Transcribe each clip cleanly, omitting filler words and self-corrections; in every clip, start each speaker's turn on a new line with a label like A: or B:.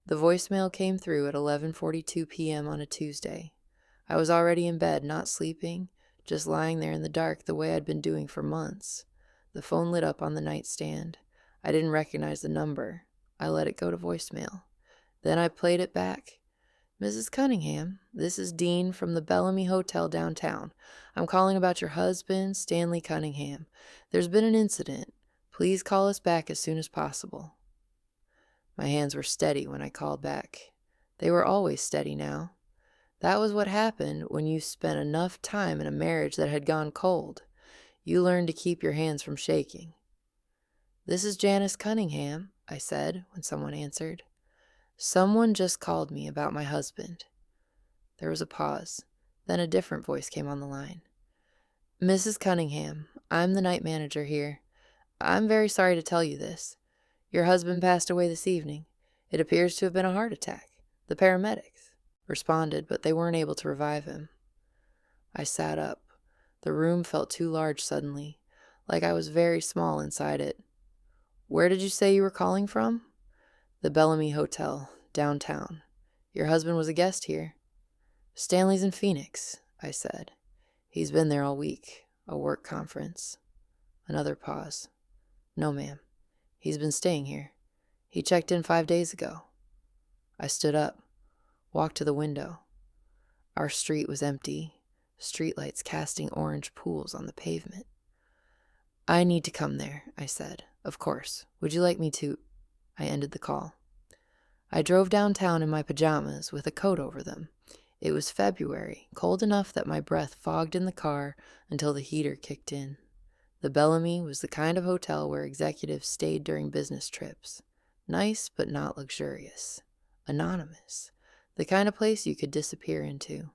A: The voicemail came through at 11:42 p.m. on a Tuesday. I was already in bed, not sleeping, just lying there in the dark the way I'd been doing for months. The phone lit up on the nightstand. I didn't recognize the number. I let it go to voicemail. Then I played it back. "Mrs. Cunningham, this is Dean from the Bellamy Hotel downtown. I'm calling about your husband, Stanley Cunningham. There's been an incident. Please call us back as soon as possible." My hands were steady when I called back. They were always steady now. That was what happened when you spent enough time in a marriage that had gone cold. You learned to keep your hands from shaking. "This is Janice Cunningham," I said when someone answered. "Someone just called me about my husband." There was a pause. Then a different voice came on the line. "Mrs. Cunningham, I'm the night manager here. I'm very sorry to tell you this. Your husband passed away this evening. It appears to have been a heart attack. The paramedics responded, but they weren't able to revive him." I sat up. The room felt too large suddenly, like I was very small inside it. "Where did you say you were calling from?" "The Bellamy Hotel, downtown. Your husband was a guest here." "Stanley's in Phoenix," I said. "He's been there all week. A work conference." Another pause. "No, ma'am. He's been staying here. He checked in 5 days ago." I stood up, walked to the window. Our street was empty, streetlights casting orange pools on the pavement. "I need to come there," I said. "Of course. Would you like me to—" I ended the call. I drove downtown in my pajamas with a coat over them. It was February, cold enough that my breath fogged in the car until the heater kicked in. The Bellamy was the kind of hotel where executives stayed during business trips. Nice, but not luxurious. Anonymous. The kind of place you could disappear into.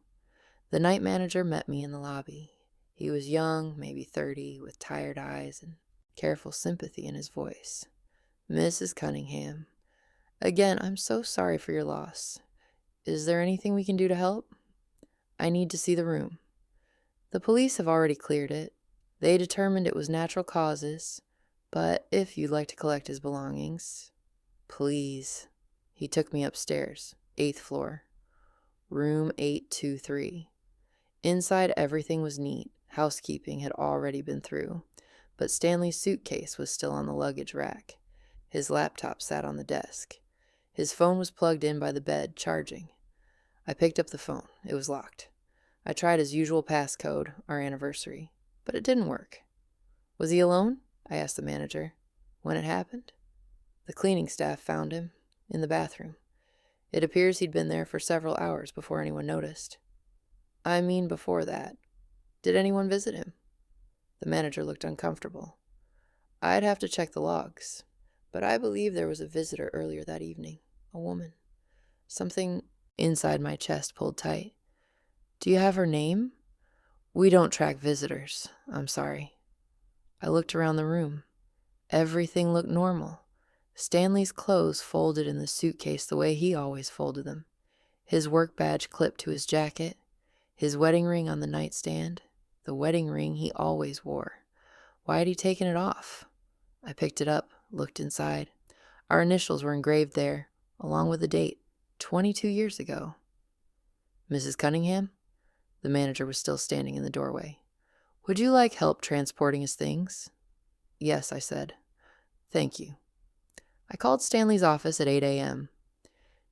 A: The night manager met me in the lobby. He was young, maybe 30, with tired eyes and careful sympathy in his voice. "Mrs. Cunningham, again, I'm so sorry for your loss. Is there anything we can do to help? I need to see the room. The police have already cleared it. They determined it was natural causes, but if you'd like to collect his belongings, please." He took me upstairs, 8th floor, room 823. Inside, everything was neat. Housekeeping had already been through, but Stanley's suitcase was still on the luggage rack. His laptop sat on the desk. His phone was plugged in by the bed, charging. I picked up the phone. It was locked. I tried his usual passcode, our anniversary, but it didn't work. "Was he alone?" I asked the manager. "When it happened?" "The cleaning staff found him in the bathroom. It appears he'd been there for several hours before anyone noticed." "I mean before that. Did anyone visit him?" The manager looked uncomfortable. "I'd have to check the logs, but I believe there was a visitor earlier that evening. A woman." Something inside my chest pulled tight. "Do you have her name?" "We don't track visitors. I'm sorry." I looked around the room. Everything looked normal. Stanley's clothes folded in the suitcase the way he always folded them. His work badge clipped to his jacket. His wedding ring on the nightstand. The wedding ring he always wore. Why had he taken it off? I picked it up, looked inside. Our initials were engraved there, along with the date, 22 years ago. "Mrs. Cunningham?" The manager was still standing in the doorway. "Would you like help transporting his things?" "Yes," I said. "Thank you." I called Stanley's office at 8 a.m.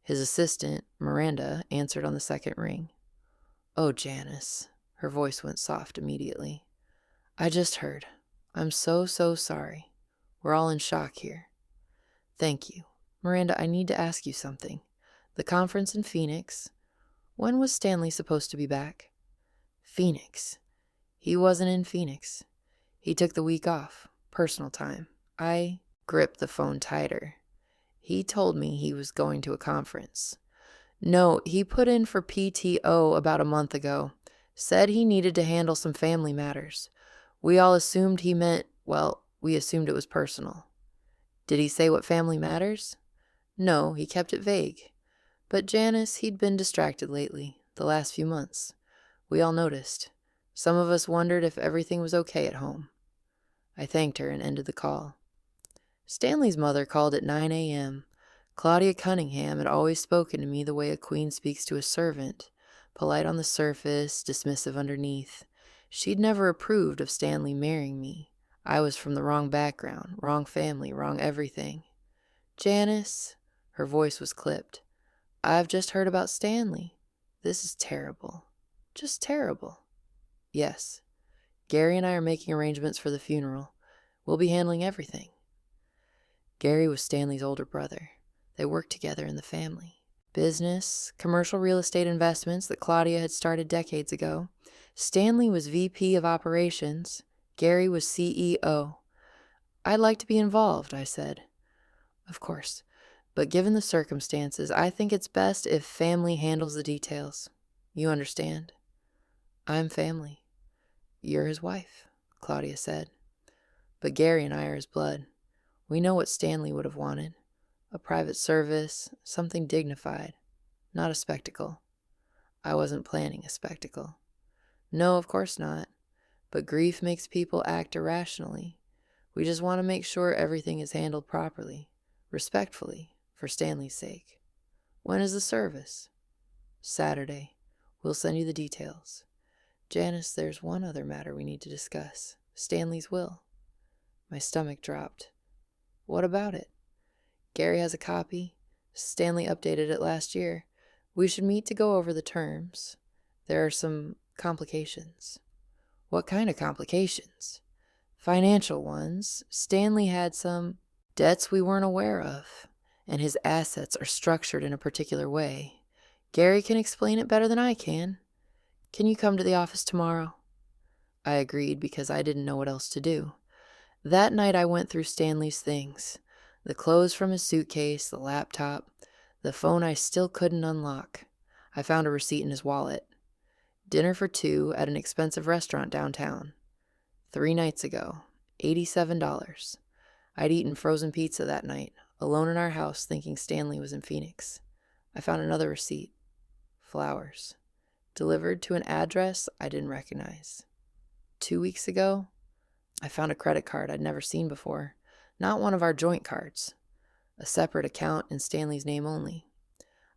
A: His assistant, Miranda, answered on the second ring. "Oh, Janice." Her voice went soft immediately. "I just heard. I'm so sorry. We're all in shock here." "Thank you. Miranda, I need to ask you something. The conference in Phoenix. When was Stanley supposed to be back?" "Phoenix. He wasn't in Phoenix. He took the week off. Personal time." I gripped the phone tighter. "He told me he was going to a conference." "No, he put in for PTO about a month ago. Said he needed to handle some family matters. We all assumed he meant, well, we assumed it was personal." "Did he say what family matters?" "No, he kept it vague. But Janice, he'd been distracted lately, the last few months. We all noticed. Some of us wondered if everything was okay at home." I thanked her and ended the call. Stanley's mother called at 9 a.m., Claudia Cunningham had always spoken to me the way a queen speaks to a servant, polite on the surface, dismissive underneath. She'd never approved of Stanley marrying me. I was from the wrong background, wrong family, wrong everything. Janice, her voice was clipped. I've just heard about Stanley. This is terrible. Just terrible. Yes. Gary and I are making arrangements for the funeral. We'll be handling everything. Gary was Stanley's older brother. They worked together in the family. Business, commercial real estate investments that Claudia had started decades ago. Stanley was VP of operations. Gary was CEO. I'd like to be involved, I said. Of course. But given the circumstances, I think it's best if family handles the details. You understand? I'm family. You're his wife, Claudia said. But Gary and I are his blood. We know what Stanley would have wanted. A private service, something dignified, not a spectacle. I wasn't planning a spectacle. No, of course not. But grief makes people act irrationally. We just want to make sure everything is handled properly, respectfully, for Stanley's sake. When is the service? Saturday. We'll send you the details. Janice, there's one other matter we need to discuss. Stanley's will. My stomach dropped. What about it? Gary has a copy. Stanley updated it last year. We should meet to go over the terms. There are some complications. What kind of complications? Financial ones. Stanley had some debts we weren't aware of, and his assets are structured in a particular way. Gary can explain it better than I can. Can you come to the office tomorrow? I agreed because I didn't know what else to do. That night I went through Stanley's things. The clothes from his suitcase, the laptop, the phone I still couldn't unlock. I found a receipt in his wallet. Dinner for two at an expensive restaurant downtown. 3 nights ago, $87. I'd eaten frozen pizza that night, alone in our house thinking Stanley was in Phoenix. I found another receipt. Flowers. Delivered to an address I didn't recognize. 2 weeks ago, I found a credit card I'd never seen before. Not one of our joint cards. A separate account in Stanley's name only.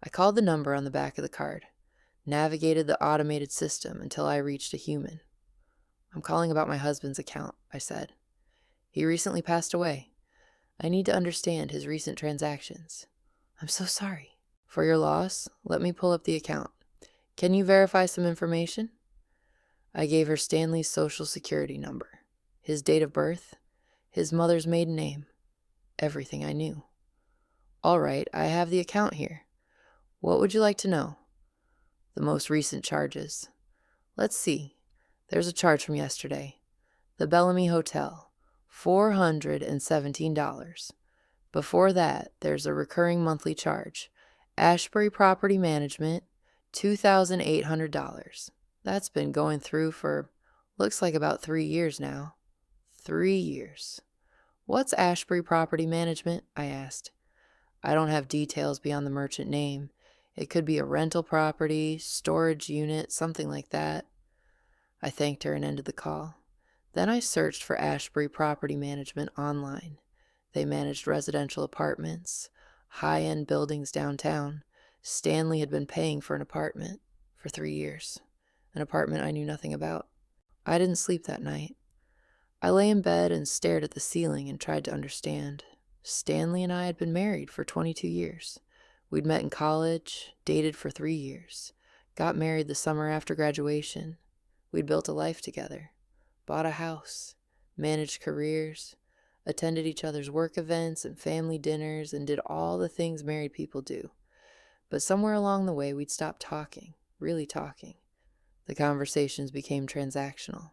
A: I called the number on the back of the card. Navigated the automated system until I reached a human. I'm calling about my husband's account, I said. He recently passed away. I need to understand his recent transactions. I'm so sorry. For your loss, let me pull up the account. Can you verify some information? I gave her Stanley's social security number, his date of birth, his mother's maiden name, everything I knew. All right, I have the account here. What would you like to know? The most recent charges. Let's see. There's a charge from yesterday. The Bellamy Hotel, $417. Before that, there's a recurring monthly charge. Ashbury Property Management, $2,800. That's been going through for, looks like about 3 years now. 3 years. What's Ashbury Property Management? I asked. I don't have details beyond the merchant name. It could be a rental property, storage unit, something like that. I thanked her and ended the call. Then I searched for Ashbury Property Management online. They managed residential apartments, high-end buildings downtown. Stanley had been paying for an apartment for 3 years, an apartment I knew nothing about. I didn't sleep that night. I lay in bed and stared at the ceiling and tried to understand. Stanley and I had been married for 22 years. We'd met in college, dated for 3 years, got married the summer after graduation. We'd built a life together, bought a house, managed careers, attended each other's work events and family dinners, and did all the things married people do. But somewhere along the way, we'd stopped talking, really talking. The conversations became transactional.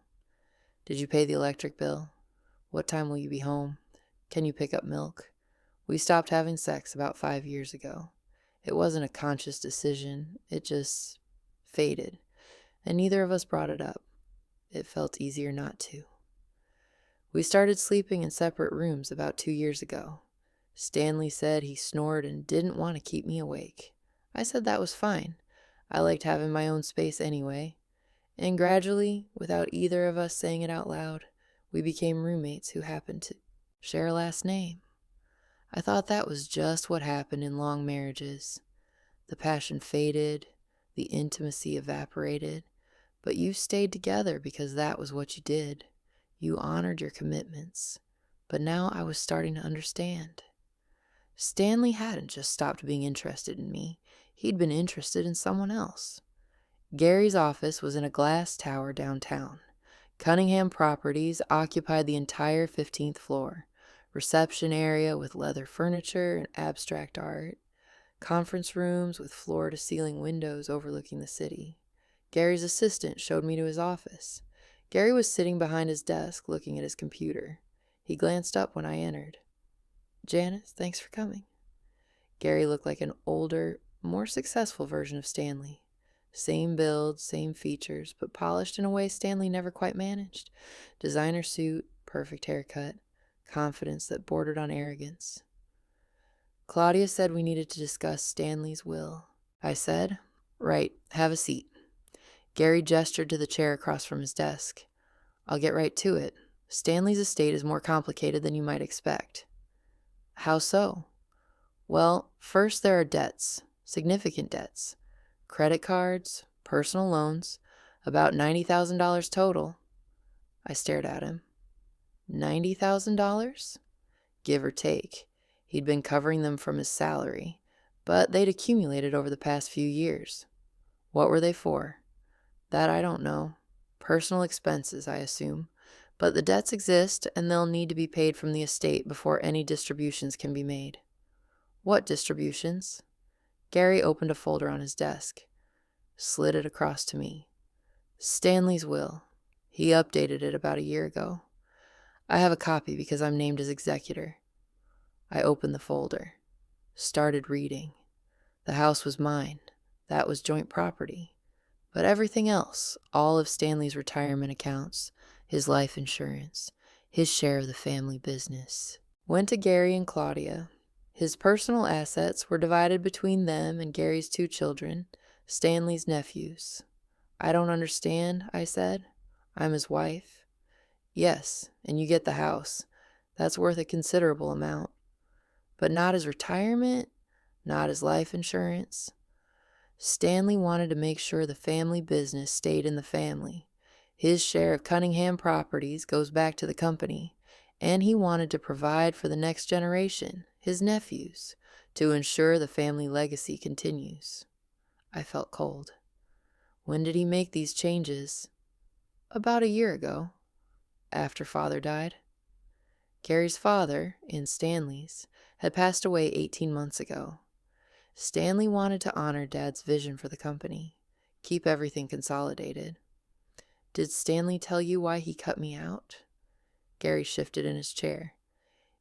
A: Did you pay the electric bill? What time will you be home? Can you pick up milk? We stopped having sex about 5 years ago. It wasn't a conscious decision. It just faded. And neither of us brought it up. It felt easier not to. We started sleeping in separate rooms about 2 years ago. Stanley said he snored and didn't want to keep me awake. I said that was fine. I liked having my own space anyway. And gradually, without either of us saying it out loud, we became roommates who happened to share a last name. I thought that was just what happened in long marriages. The passion faded, the intimacy evaporated, but you stayed together because that was what you did. You honored your commitments. But now I was starting to understand. Stanley hadn't just stopped being interested in me. He'd been interested in someone else. Gary's office was in a glass tower downtown. Cunningham Properties occupied the entire 15th floor. Reception area with leather furniture and abstract art. Conference rooms with floor-to-ceiling windows overlooking the city. Gary's assistant showed me to his office. Gary was sitting behind his desk looking at his computer. He glanced up when I entered. "Janice, thanks for coming." Gary looked like an older, more successful version of Stanley. Same build, same features, but polished in a way Stanley never quite managed. Designer suit, perfect haircut, confidence that bordered on arrogance. "Claudia said we needed to discuss Stanley's will." I said, "Right, have a seat." Gary gestured to the chair across from his desk. "I'll get right to it. Stanley's estate is more complicated than you might expect." "How so?" "Well, first there are debts, significant debts. Credit cards, personal loans, about $90,000 total." I stared at him. $90,000? Give or take. He'd been covering them from his salary, but they'd accumulated over the past few years. What were they for? That I don't know. Personal expenses, I assume. But the debts exist, and they'll need to be paid from the estate before any distributions can be made. "What distributions?" Gary opened a folder on his desk, slid it across to me. "Stanley's will. He updated it about a year ago. I have a copy because I'm named as executor." I opened the folder, started reading. The house was mine. That was joint property. But everything else, all of Stanley's retirement accounts, his life insurance, his share of the family business, went to Gary and Claudia. His personal assets were divided between them and Gary's 2 children, Stanley's nephews. "I don't understand," I said. "I'm his wife." "Yes, and you get the house. That's worth a considerable amount. But not his retirement, not his life insurance." Stanley wanted to make sure the family business stayed in the family. His share of Cunningham Properties goes back to the company, and he wanted to provide for the next generation, his nephews, to ensure the family legacy continues. I felt cold. "When did he make these changes?" "About a year ago, after Father died." Gary's father, in Stanley's, had passed away 18 months ago. Stanley wanted to honor Dad's vision for the company, keep everything consolidated. "Did Stanley tell you why he cut me out?" Gary shifted in his chair.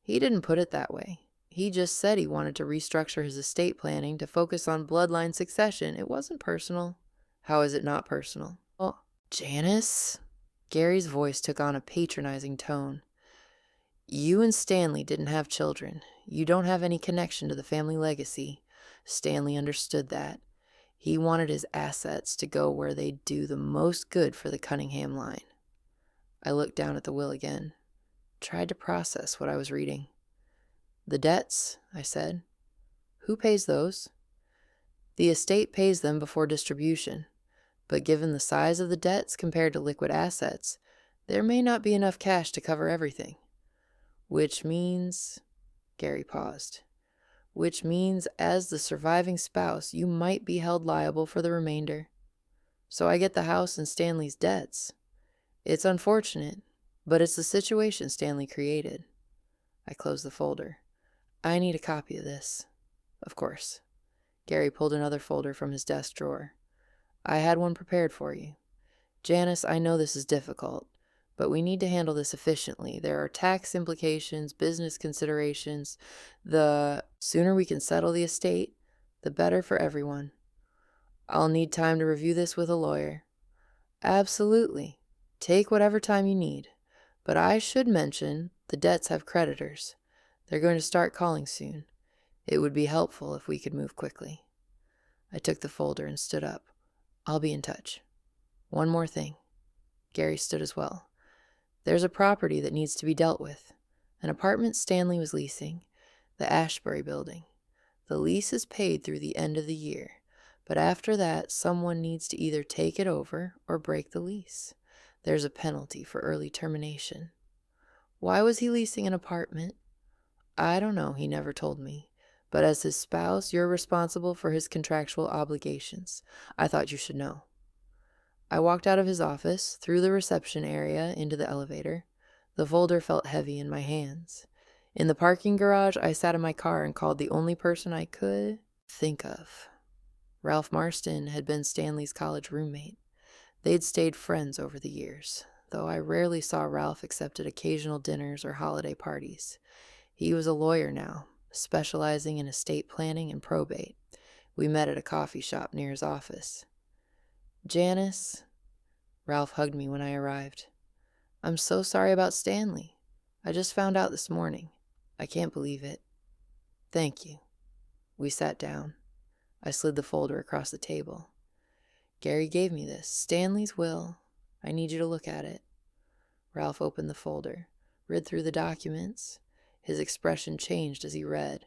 A: "He didn't put it that way. He just said he wanted to restructure his estate planning to focus on bloodline succession. It wasn't personal." "How is it not personal?" "Oh, Janice." Gary's voice took on a patronizing tone. "You and Stanley didn't have children. You don't have any connection to the family legacy. Stanley understood that. He wanted his assets to go where they'd do the most good for the Cunningham line." I looked down at the will again, tried to process what I was reading. "The debts," I said. "Who pays those?" "The estate pays them before distribution, but given the size of the debts compared to liquid assets, there may not be enough cash to cover everything. Which means," Gary paused, "which means as the surviving spouse, you might be held liable for the remainder. So I get the house and Stanley's debts. It's unfortunate, but it's the situation Stanley created." I closed the folder. "I need a copy of this." "Of course." Gary pulled another folder from his desk drawer. "I had one prepared for you. Janice, I know this is difficult, but we need to handle this efficiently. There are tax implications, business considerations. The sooner we can settle the estate, the better for everyone. I'll need time to review this with a lawyer." "Absolutely. Take whatever time you need. But I should mention the debts have creditors. They're going to start calling soon. It would be helpful if we could move quickly." I took the folder and stood up. "I'll be in touch. One more thing." Gary stood as well. "There's a property that needs to be dealt with. An apartment Stanley was leasing. The Ashbury building. The lease is paid through the end of the year, but after that, someone needs to either take it over or break the lease. There's a penalty for early termination. Why was he leasing an apartment? I don't know, he never told me. But as his spouse, you're responsible for his contractual obligations. I thought you should know. I walked out of his office, through the reception area, into the elevator. The folder felt heavy in my hands. In the parking garage, I sat in my car and called the only person I could think of. Ralph Marston had been Stanley's college roommate. They'd stayed friends over the years, though I rarely saw Ralph except at occasional dinners or holiday parties. He was a lawyer now, specializing in estate planning and probate. We met at a coffee shop near his office. Janice, Ralph hugged me when I arrived. I'm so sorry about Stanley. I just found out this morning. I can't believe it. Thank you. We sat down. I slid the folder across the table. Gary gave me this. Stanley's will. I need you to look at it. Ralph opened the folder, read through the documents. His expression changed as he read.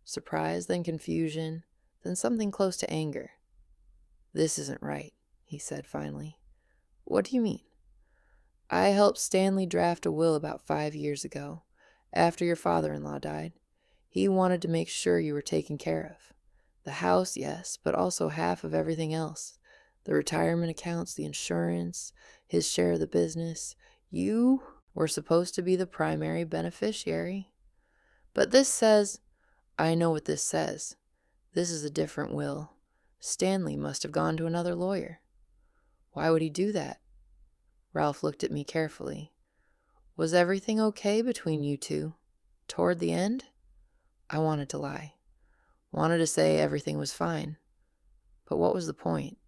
A: Surprise, then confusion, then something close to anger. This isn't right, he said finally. What do you mean? I helped Stanley draft a will about 5 years ago, after your father-in-law died. He wanted to make sure you were taken care of. The house, yes, but also half of everything else. The retirement accounts, the insurance, his share of the business. You were supposed to be the primary beneficiary. But this says, I know what this says. This is a different will. Stanley must have gone to another lawyer. Why would he do that? Ralph looked at me carefully. Was everything okay between you two? Toward the end? I wanted to lie. Wanted to say everything was fine. But what was the point?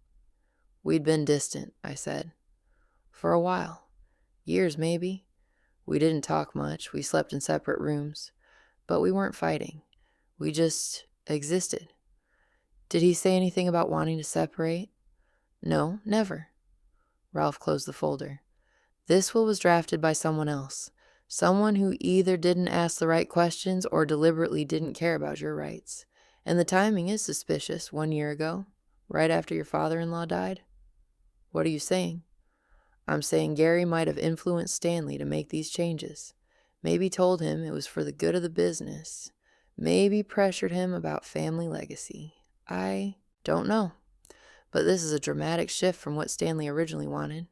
A: We'd been distant, I said. For a while. Years, maybe. We didn't talk much. We slept in separate rooms. But we weren't fighting. We just existed. Did he say anything about wanting to separate? No, never. Ralph closed the folder. This will was drafted by someone else. Someone who either didn't ask the right questions or deliberately didn't care about your rights. And the timing is suspicious, 1 year ago, right after your father-in-law died. What are you saying? I'm saying Gary might have influenced Stanley to make these changes. Maybe told him it was for the good of the business. Maybe pressured him about family legacy. I don't know. But this is a dramatic shift from what Stanley originally wanted.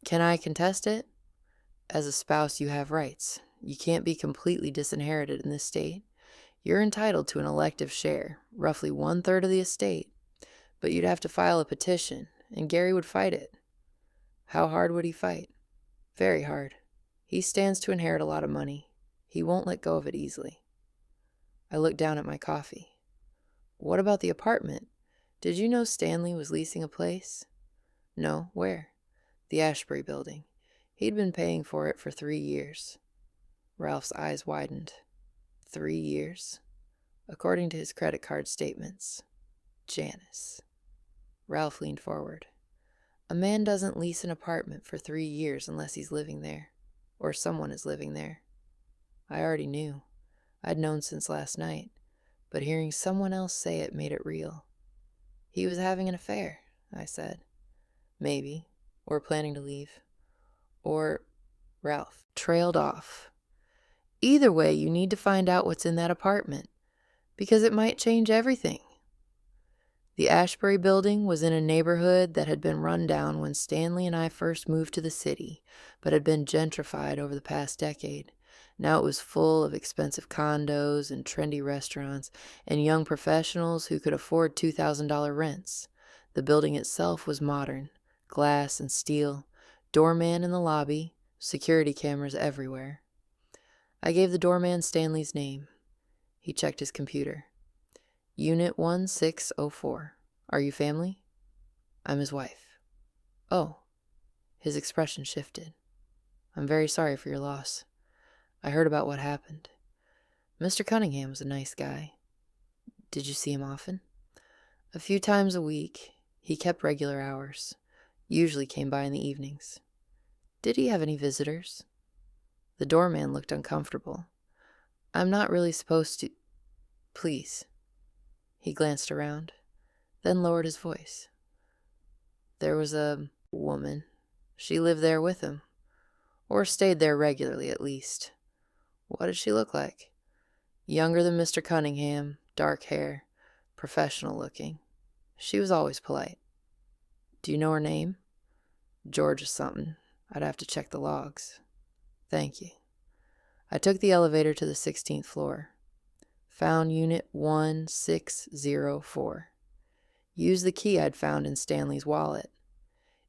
A: Can I contest it? As a spouse, you have rights. You can't be completely disinherited in this state. You're entitled to an elective share, roughly 1/3 of the estate. But you'd have to file a petition, and Gary would fight it. How hard would he fight? Very hard. He stands to inherit a lot of money. He won't let go of it easily. I looked down at my coffee. What about the apartment? Did you know Stanley was leasing a place? No, where? The Ashbury building. He'd been paying for it for 3 years. Ralph's eyes widened. 3 years? According to his credit card statements. Janice. Ralph leaned forward. A man doesn't lease an apartment for 3 years unless he's living there, or someone is living there. I already knew. I'd known since last night, but hearing someone else say it made it real. He was having an affair, I said. Maybe, or planning to leave. Or Ralph trailed off. Either way, you need to find out what's in that apartment, because it might change everything. The Ashbury building was in a neighborhood that had been run down when Stanley and I first moved to the city, but had been gentrified over the past decade. Now it was full of expensive condos and trendy restaurants and young professionals who could afford $2,000 rents. The building itself was modern, glass and steel, doorman in the lobby, security cameras everywhere. I gave the doorman Stanley's name. He checked his computer. Unit 1604. Are you family? I'm his wife. Oh. His expression shifted. I'm very sorry for your loss. I heard about what happened. Mr. Cunningham was a nice guy. Did you see him often? A few times a week. He kept regular hours. Usually came by in the evenings. Did he have any visitors? The doorman looked uncomfortable. I'm not really supposed to. Please. He glanced around, then lowered his voice. There was a woman. She lived there with him, or stayed there regularly at least. What did she look like? Younger than Mr. Cunningham, dark hair, professional looking. She was always polite. Do you know her name? Georgia something. I'd have to check the logs. Thank you. I took the elevator to the 16th floor. Found unit 1604. Used the key I'd found in Stanley's wallet.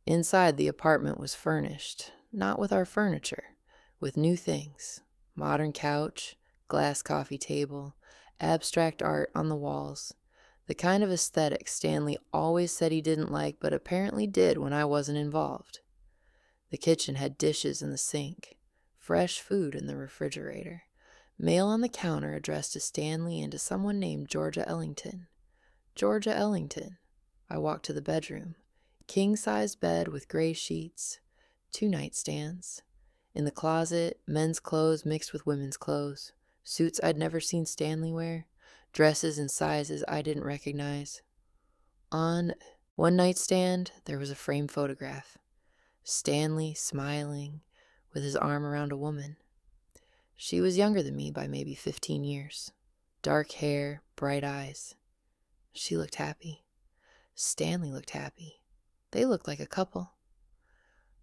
A: Inside, the apartment was furnished, not with our furniture, with new things. Modern couch, glass coffee table, abstract art on the walls. The kind of aesthetic Stanley always said he didn't like, but apparently did when I wasn't involved. The kitchen had dishes in the sink, fresh food in the refrigerator, mail on the counter addressed to Stanley and to someone named Georgia Ellington. Georgia Ellington. I walked to the bedroom. King-sized bed with gray sheets, 2 nightstands. In the closet, men's clothes mixed with women's clothes, suits I'd never seen Stanley wear, dresses in sizes I didn't recognize. On one nightstand, there was a framed photograph. Stanley smiling, with his arm around a woman. She was younger than me by maybe 15 years. Dark hair, bright eyes. She looked happy. Stanley looked happy. They looked like a couple.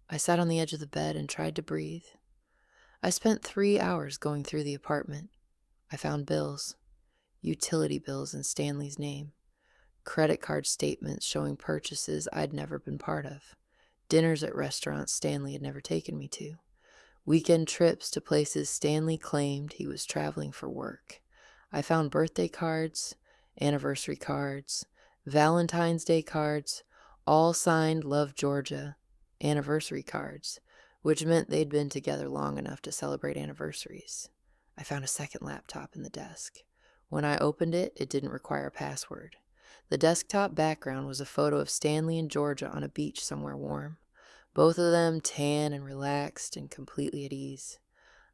A: I sat on the edge of the bed and tried to breathe. I spent 3 hours going through the apartment. I found bills, utility bills in Stanley's name, credit card statements showing purchases I'd never been part of, dinners at restaurants Stanley had never taken me to, weekend trips to places Stanley claimed he was traveling for work. I found birthday cards, anniversary cards, Valentine's Day cards, all signed Love Georgia, anniversary cards, which meant they'd been together long enough to celebrate anniversaries. I found a second laptop in the desk. When I opened it, it didn't require a password. The desktop background was a photo of Stanley and Georgia on a beach somewhere warm, both of them tan and relaxed and completely at ease.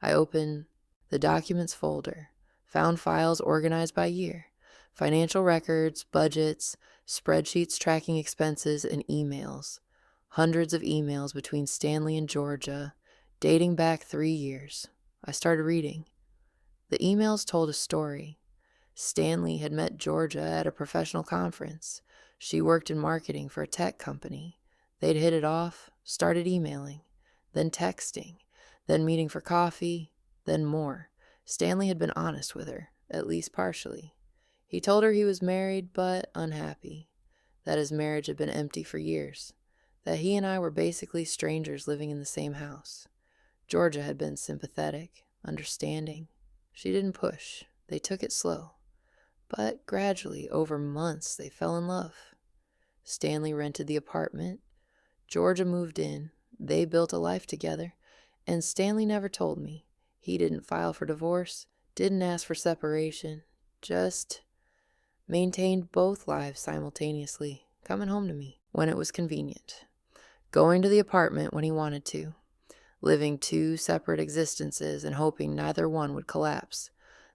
A: I opened the documents folder, found files organized by year, financial records, budgets, spreadsheets tracking expenses, and emails. Hundreds of emails between Stanley and Georgia, dating back 3 years. I started reading. The emails told a story. Stanley had met Georgia at a professional conference. She worked in marketing for a tech company. They'd hit it off, started emailing, then texting, then meeting for coffee, then more. Stanley had been honest with her, at least partially. He told her he was married but unhappy, that his marriage had been empty for years, that he and I were basically strangers living in the same house. Georgia had been sympathetic, understanding. She didn't push. They took it slow. But gradually, over months, they fell in love. Stanley rented the apartment. Georgia moved in. They built a life together. And Stanley never told me. He didn't file for divorce, didn't ask for separation, just maintained both lives simultaneously, coming home to me when it was convenient, going to the apartment when he wanted to, living 2 separate existences and hoping neither one would collapse.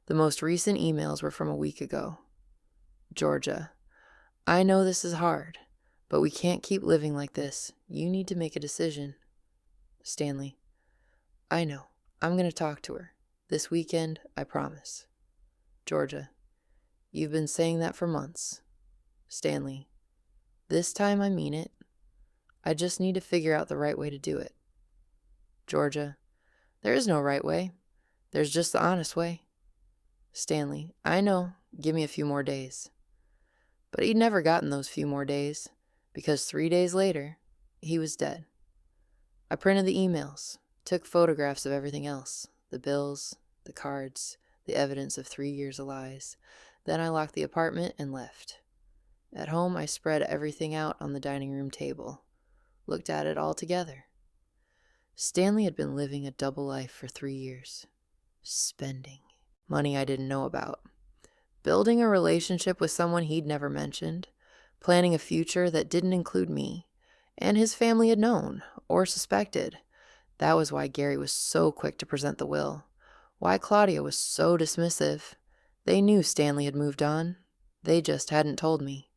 A: The most recent emails were from a week ago. Georgia, I know this is hard, but we can't keep living like this. You need to make a decision. Stanley, I know. I'm going to talk to her. This weekend, I promise. Georgia, you've been saying that for months. Stanley, this time I mean it. I just need to figure out the right way to do it. Georgia, there is no right way. There's just the honest way. Stanley, I know. Give me a few more days. But he'd never gotten those few more days, because 3 days later, he was dead. I printed the emails, took photographs of everything else, the bills, the cards, the evidence of 3 years of lies. Then I locked the apartment and left. At home, I spread everything out on the dining room table, looked at it all together. Stanley had been living a double life for 3 years. Spending money I didn't know about. Building a relationship with someone he'd never mentioned. Planning a future that didn't include me. And his family had known, or suspected. That was why Gary was so quick to present the will. Why Claudia was so dismissive. They knew Stanley had moved on. They just hadn't told me.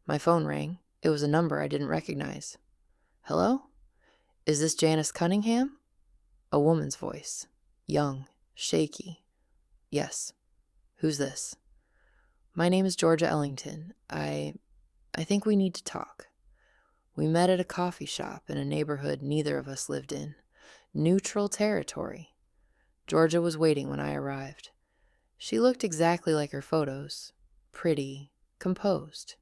A: My phone rang. It was a number I didn't recognize. Hello? Is this Janice Cunningham? A woman's voice. Young. Shaky. Yes. Who's this? My name is Georgia Ellington. I think we need to talk. We met at a coffee shop in a neighborhood neither of us lived in. Neutral territory. Georgia was waiting when I arrived. She looked exactly like her photos. Pretty, composed,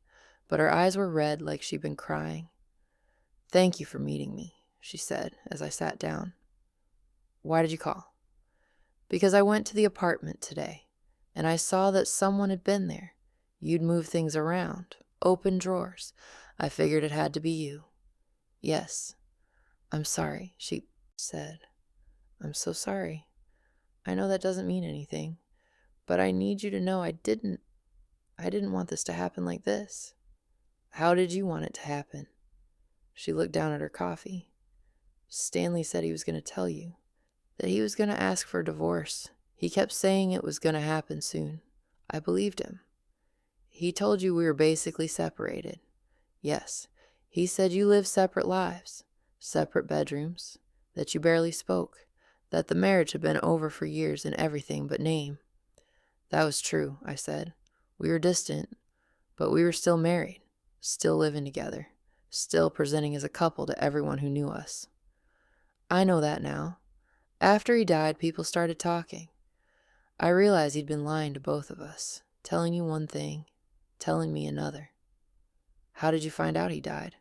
A: but her eyes were red like she'd been crying. Thank you for meeting me, she said as I sat down. Why did you call? Because I went to the apartment today, and I saw that someone had been there. You'd moved things around, open drawers. I figured it had to be you. Yes. I'm sorry, she said. I'm so sorry. I know that doesn't mean anything, but I need you to know I didn't want this to happen like this. How did you want it to happen? She looked down at her coffee. Stanley said he was going to tell you, that he was going to ask for a divorce. He kept saying it was going to happen soon. I believed him. He told you we were basically separated. Yes, he said you lived separate lives, separate bedrooms, that you barely spoke, that the marriage had been over for years in everything but name. That was true, I said. We were distant, but we were still married, still living together, still presenting as a couple to everyone who knew us. I know that now. After he died, people started talking. I realized he'd been lying to both of us, telling you one thing, telling me another. How did you find out he died?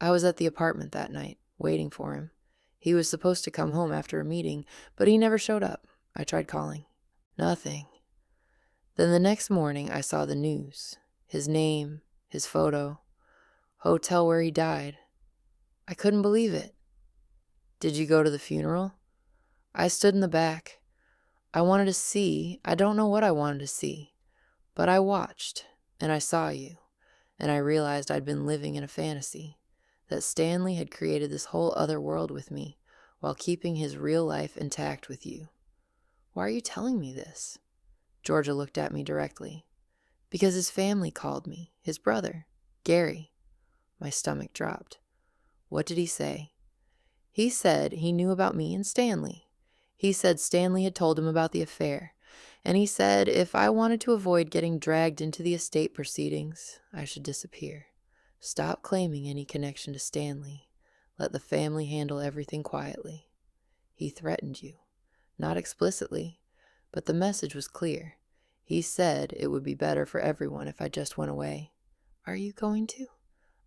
A: I was at the apartment that night, waiting for him. He was supposed to come home after a meeting, but he never showed up. I tried calling. Nothing. Then the next morning I saw the news. His name, his photo, hotel where he died. I couldn't believe it. Did you go to the funeral? I stood in the back. I wanted to see. I don't know what I wanted to see, but I watched, and I saw you, and I realized I'd been living in a fantasy, that Stanley had created this whole other world with me while keeping his real life intact with you. Why are you telling me this? Georgia looked at me directly. Because his family called me, his brother, Gary. My stomach dropped. What did he say? He said he knew about me and Stanley. He said Stanley had told him about the affair, and he said if I wanted to avoid getting dragged into the estate proceedings, I should disappear. Stop claiming any connection to Stanley. Let the family handle everything quietly. He threatened you. Not explicitly, but the message was clear. He said it would be better for everyone if I just went away. Are you going to?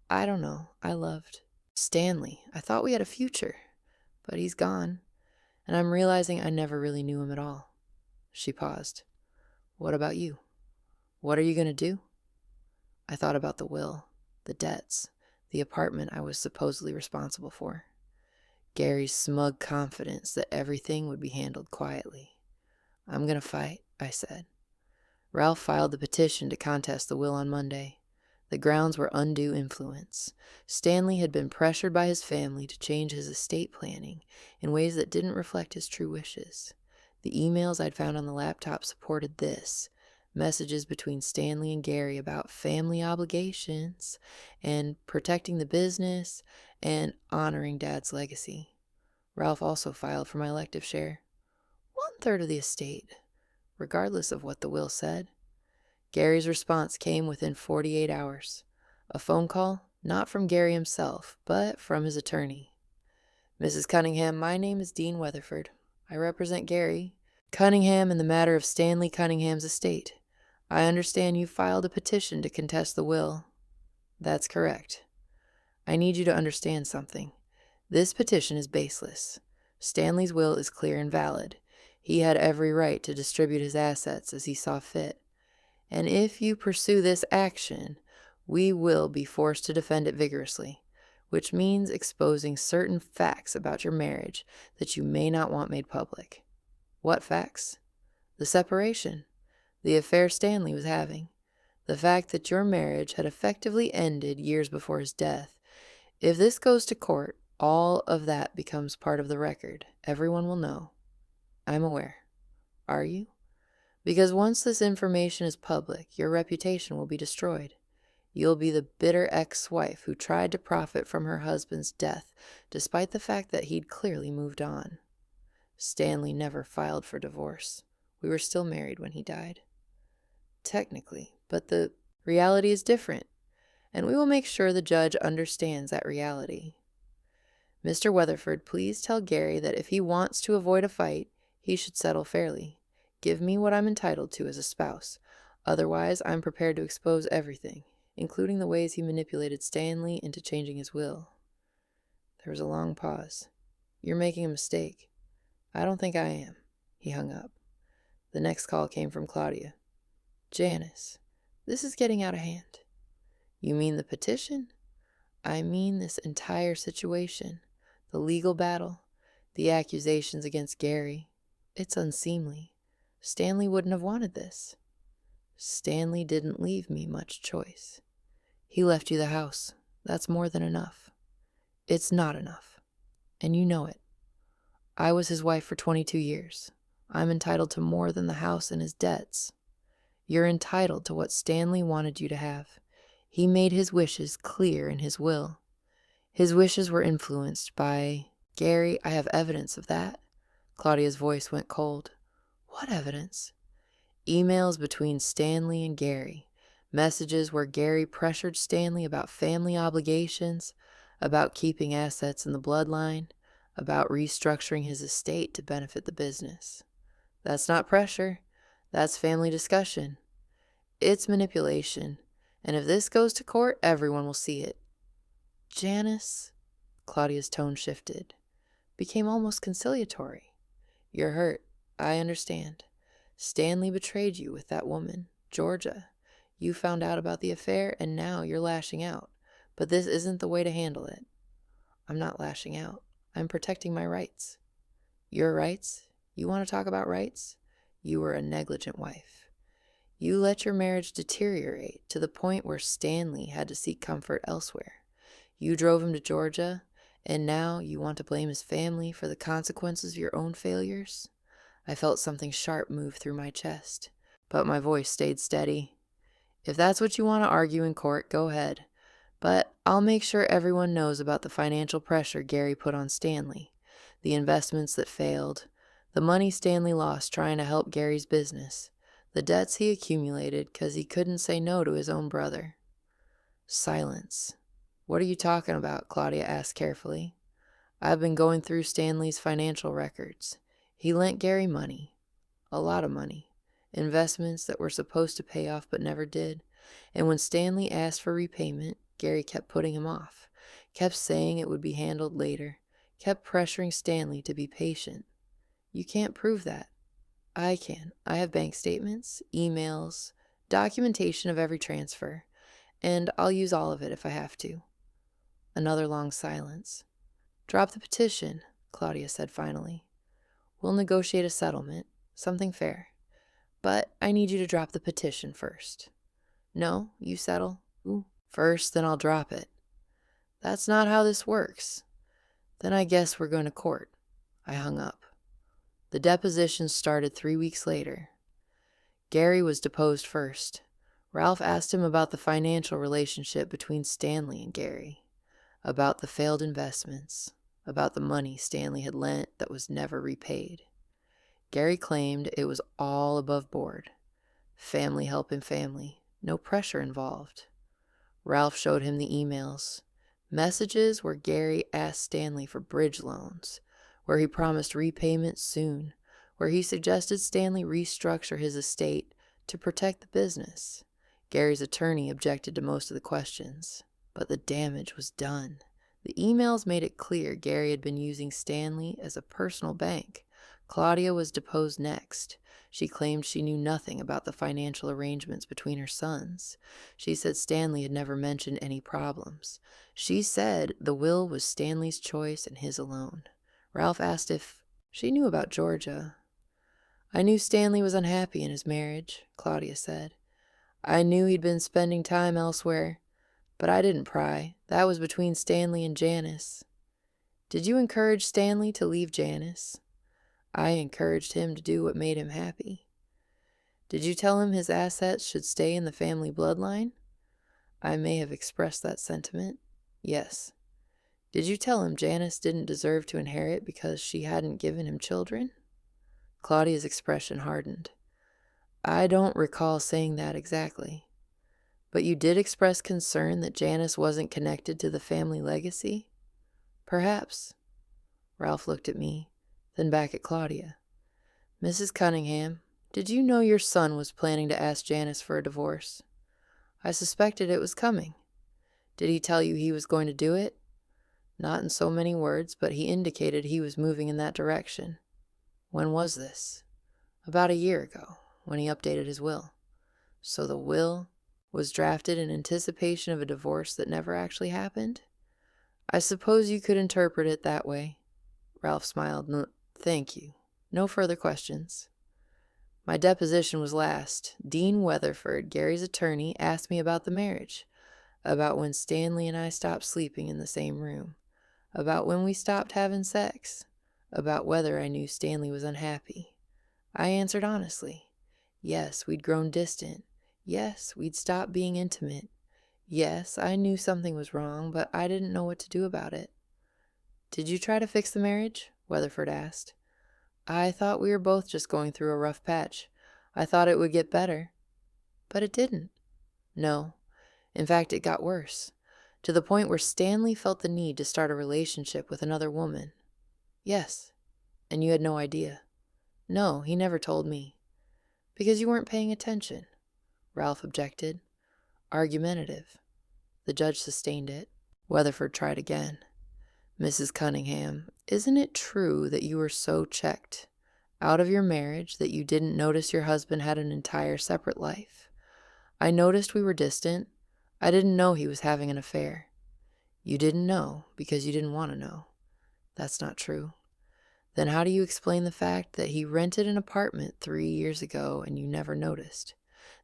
A: I don't know. I loved Stanley. I thought we had a future, but he's gone, and I'm realizing I never really knew him at all. She paused. What about you? What are you going to do? I thought about the will, the debts, the apartment I was supposedly responsible for. Gary's smug confidence that everything would be handled quietly. I'm going to fight, I said. Ralph filed the petition to contest the will on Monday. The grounds were undue influence. Stanley had been pressured by his family to change his estate planning in ways that didn't reflect his true wishes. The emails I'd found on the laptop supported this. Messages between Stanley and Gary about family obligations and protecting the business and honoring Dad's legacy. Ralph also filed for my elective share. 1/3 of the estate, regardless of what the will said. Gary's response came within 48 hours. A phone call, not from Gary himself, but from his attorney. Mrs. Cunningham, my name is Dean Weatherford. I represent Gary Cunningham in the matter of Stanley Cunningham's estate. I understand you filed a petition to contest the will. That's correct. I need you to understand something. This petition is baseless. Stanley's will is clear and valid. He had every right to distribute his assets as he saw fit. And if you pursue this action, we will be forced to defend it vigorously, which means exposing certain facts about your marriage that you may not want made public. What facts? The separation, the affair Stanley was having, the fact that your marriage had effectively ended years before his death. If this goes to court, all of that becomes part of the record. Everyone will know. I'm aware. Are you? Because once this information is public, your reputation will be destroyed. You'll be the bitter ex-wife who tried to profit from her husband's death, despite the fact that he'd clearly moved on. Stanley never filed for divorce. We were still married when he died. Technically, but the reality is different, and we will make sure the judge understands that reality. Mr. Weatherford, please tell Gary that if he wants to avoid a fight, he should settle fairly. Give me what I'm entitled to as a spouse. Otherwise, I'm prepared to expose everything, including the ways he manipulated Stanley into changing his will. There was a long pause. You're making a mistake. I don't think I am. He hung up. The next call came from Claudia. Janice, this is getting out of hand. You mean the petition? I mean this entire situation. The legal battle. The accusations against Gary. It's unseemly. Stanley wouldn't have wanted this. Stanley didn't leave me much choice. He left you the house. That's more than enough. It's not enough. And you know it. I was his wife for 22 years. I'm entitled to more than the house and his debts. You're entitled to what Stanley wanted you to have. He made his wishes clear in his will. His wishes were influenced by... Gary, I have evidence of that. Claudia's voice went cold. What evidence? Emails between Stanley and Gary. Messages where Gary pressured Stanley about family obligations, about keeping assets in the bloodline, about restructuring his estate to benefit the business. That's not pressure. That's family discussion. It's manipulation. And if this goes to court, everyone will see it. Janice, Claudia's tone shifted, became almost conciliatory. You're hurt. I understand. Stanley betrayed you with that woman, Georgia. You found out about the affair, and now you're lashing out. But this isn't the way to handle it. I'm not lashing out. I'm protecting my rights. Your rights? You want to talk about rights? You were a negligent wife. You let your marriage deteriorate to the point where Stanley had to seek comfort elsewhere. You drove him to Georgia, and now you want to blame his family for the consequences of your own failures? I felt something sharp move through my chest, but my voice stayed steady. If that's what you want to argue in court, go ahead. But I'll make sure everyone knows about the financial pressure Gary put on Stanley, the investments that failed, the money Stanley lost trying to help Gary's business, the debts he accumulated because he couldn't say no to his own brother. Silence. What are you talking about? Claudia asked carefully. I've been going through Stanley's financial records. He lent Gary money. A lot of money. Investments that were supposed to pay off but never did. And when Stanley asked for repayment, Gary kept putting him off, kept saying it would be handled later, kept pressuring Stanley to be patient. You can't prove that. I can. I have bank statements, emails, documentation of every transfer, and I'll use all of it if I have to. Another long silence. Drop the petition, Claudia said finally. We'll negotiate a settlement, something fair. But I need you to drop the petition first. No, you settle. First, then I'll drop it. That's not how this works. Then I guess we're going to court. I hung up. The deposition started 3 weeks later. Gary was deposed first. Ralph asked him about the financial relationship between Stanley and Gary, about the failed investments, about the money Stanley had lent that was never repaid. Gary claimed it was all above board. Family helping family, no pressure involved. Ralph showed him the emails, messages where Gary asked Stanley for bridge loans, where he promised repayment soon, where he suggested Stanley restructure his estate to protect the business. Gary's attorney objected to most of the questions, but the damage was done. The emails made it clear Gary had been using Stanley as a personal bank. Claudia was deposed next. She claimed she knew nothing about the financial arrangements between her sons. She said Stanley had never mentioned any problems. She said the will was Stanley's choice and his alone. Ralph asked if she knew about Georgia. I knew Stanley was unhappy in his marriage, Claudia said. I knew he'd been spending time elsewhere, but I didn't pry. That was between Stanley and Janice. Did you encourage Stanley to leave Janice? I encouraged him to do what made him happy. Did you tell him his assets should stay in the family bloodline? I may have expressed that sentiment. Yes. Did you tell him Janice didn't deserve to inherit because she hadn't given him children? Claudia's expression hardened. I don't recall saying that exactly. But you did express concern that Janice wasn't connected to the family legacy? Perhaps. Ralph looked at me, then back at Claudia. Mrs. Cunningham, did you know your son was planning to ask Janice for a divorce? I suspected it was coming. Did he tell you he was going to do it? Not in so many words, but he indicated he was moving in that direction. When was this? About a year ago, when he updated his will. So the will was drafted in anticipation of a divorce that never actually happened? I suppose you could interpret it that way. Ralph smiled. No, thank you. No further questions. My deposition was last. Dean Weatherford, Gary's attorney, asked me about the marriage, about when Stanley and I stopped sleeping in the same room, about when we stopped having sex, about whether I knew Stanley was unhappy. I answered honestly. Yes, we'd grown distant. Yes, we'd stopped being intimate. Yes, I knew something was wrong, but I didn't know what to do about it. Did you try to fix the marriage? Weatherford asked. I thought we were both just going through a rough patch. I thought it would get better. But it didn't. No. In fact, it got worse, to the point where Stanley felt the need to start a relationship with another woman. Yes. And you had no idea? No, he never told me. Because you weren't paying attention, Ralph objected. Argumentative. The judge sustained it. Weatherford tried again. Mrs. Cunningham, isn't it true that you were so checked out of your marriage that you didn't notice your husband had an entire separate life? I noticed we were distant. I didn't know he was having an affair. You didn't know because you didn't want to know. That's not true. Then how do you explain the fact that he rented an apartment 3 years ago and you never noticed?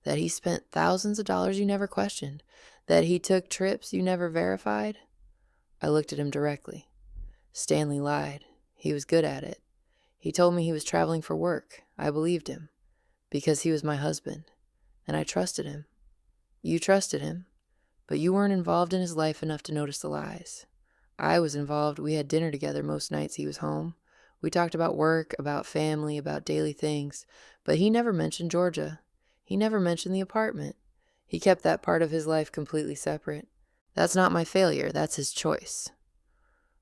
A: That he spent thousands of dollars you never questioned? That he took trips you never verified? I looked at him directly. Stanley lied. He was good at it. He told me he was traveling for work. I believed him. Because he was my husband. And I trusted him. You trusted him. But you weren't involved in his life enough to notice the lies. I was involved. We had dinner together most nights he was home. We talked about work, about family, about daily things. But he never mentioned Georgia. He never mentioned the apartment. He kept that part of his life completely separate. That's not my failure. That's his choice.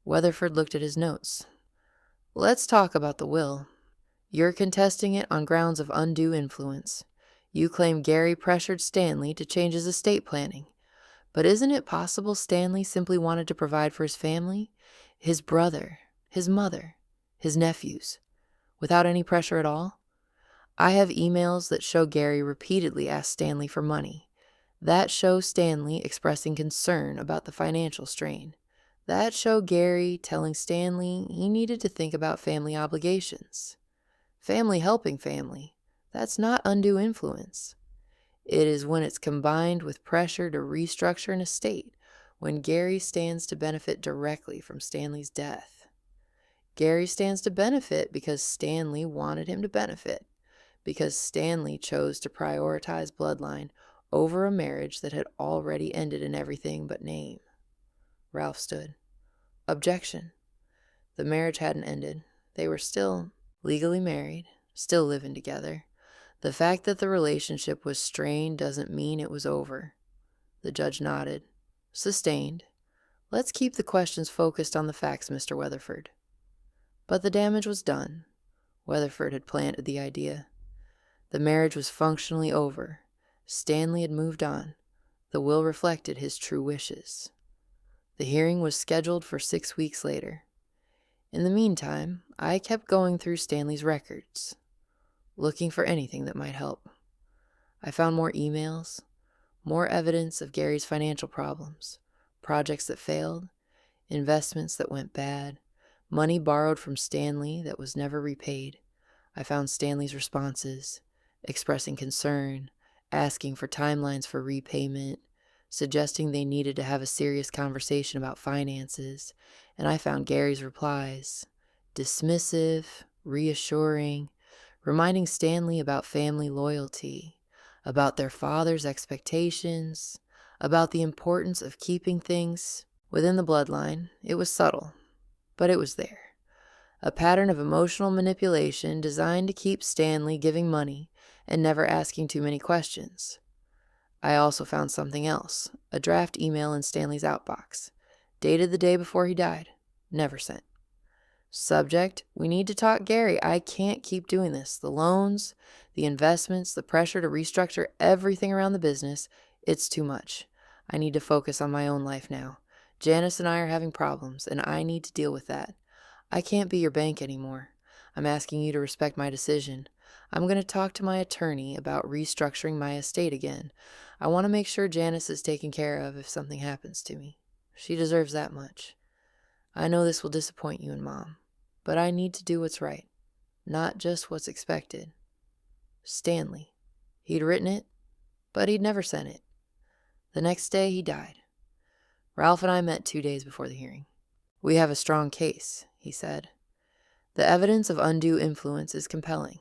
A: Weatherford looked at his notes. Let's talk about the will. You're contesting it on grounds of undue influence. You claim Gary pressured Stanley to change his estate planning. But isn't it possible Stanley simply wanted to provide for his family, his brother, his mother, his nephews, without any pressure at all? I have emails that show Gary repeatedly asked Stanley for money. That show Stanley expressing concern about the financial strain. That show Gary telling Stanley he needed to think about family obligations. Family helping family. That's not undue influence. It is when it's combined with pressure to restructure an estate, when Gary stands to benefit directly from Stanley's death. Gary stands to benefit because Stanley wanted him to benefit, because Stanley chose to prioritize bloodline over a marriage that had already ended in everything but name. Ralph stood. Objection. The marriage hadn't ended. They were still legally married, still living together. The fact that the relationship was strained doesn't mean it was over. The judge nodded. Sustained. Let's keep the questions focused on the facts, Mr. Weatherford. But the damage was done. Weatherford had planted the idea. The marriage was functionally over. Stanley had moved on. The will reflected his true wishes. The hearing was scheduled for 6 weeks later. In the meantime, I kept going through Stanley's records, looking for anything that might help. I found more emails, more evidence of Gary's financial problems, projects that failed, investments that went bad, money borrowed from Stanley that was never repaid. I found Stanley's responses, expressing concern, asking for timelines for repayment, suggesting they needed to have a serious conversation about finances, and I found Gary's replies, dismissive, reassuring, reminding Stanley about family loyalty, about their father's expectations, about the importance of keeping things within the bloodline. It was subtle, but it was there. A pattern of emotional manipulation designed to keep Stanley giving money and never asking too many questions. I also found something else, a draft email in Stanley's outbox, dated the day before he died, never sent. Subject, we need to talk Gary. I can't keep doing this. The loans, the investments, the pressure to restructure everything around the business, it's too much. I need to focus on my own life now. Janice and I are having problems, and I need to deal with that. I can't be your bank anymore. I'm asking you to respect my decision. I'm going to talk to my attorney about restructuring my estate again. I want to make sure Janice is taken care of if something happens to me. She deserves that much. I know this will disappoint you and Mom, but I need to do what's right, not just what's expected. Stanley. He'd written it, but he'd never sent it. The next day, he died. Ralph and I met 2 days before the hearing. We have a strong case, he said. The evidence of undue influence is compelling.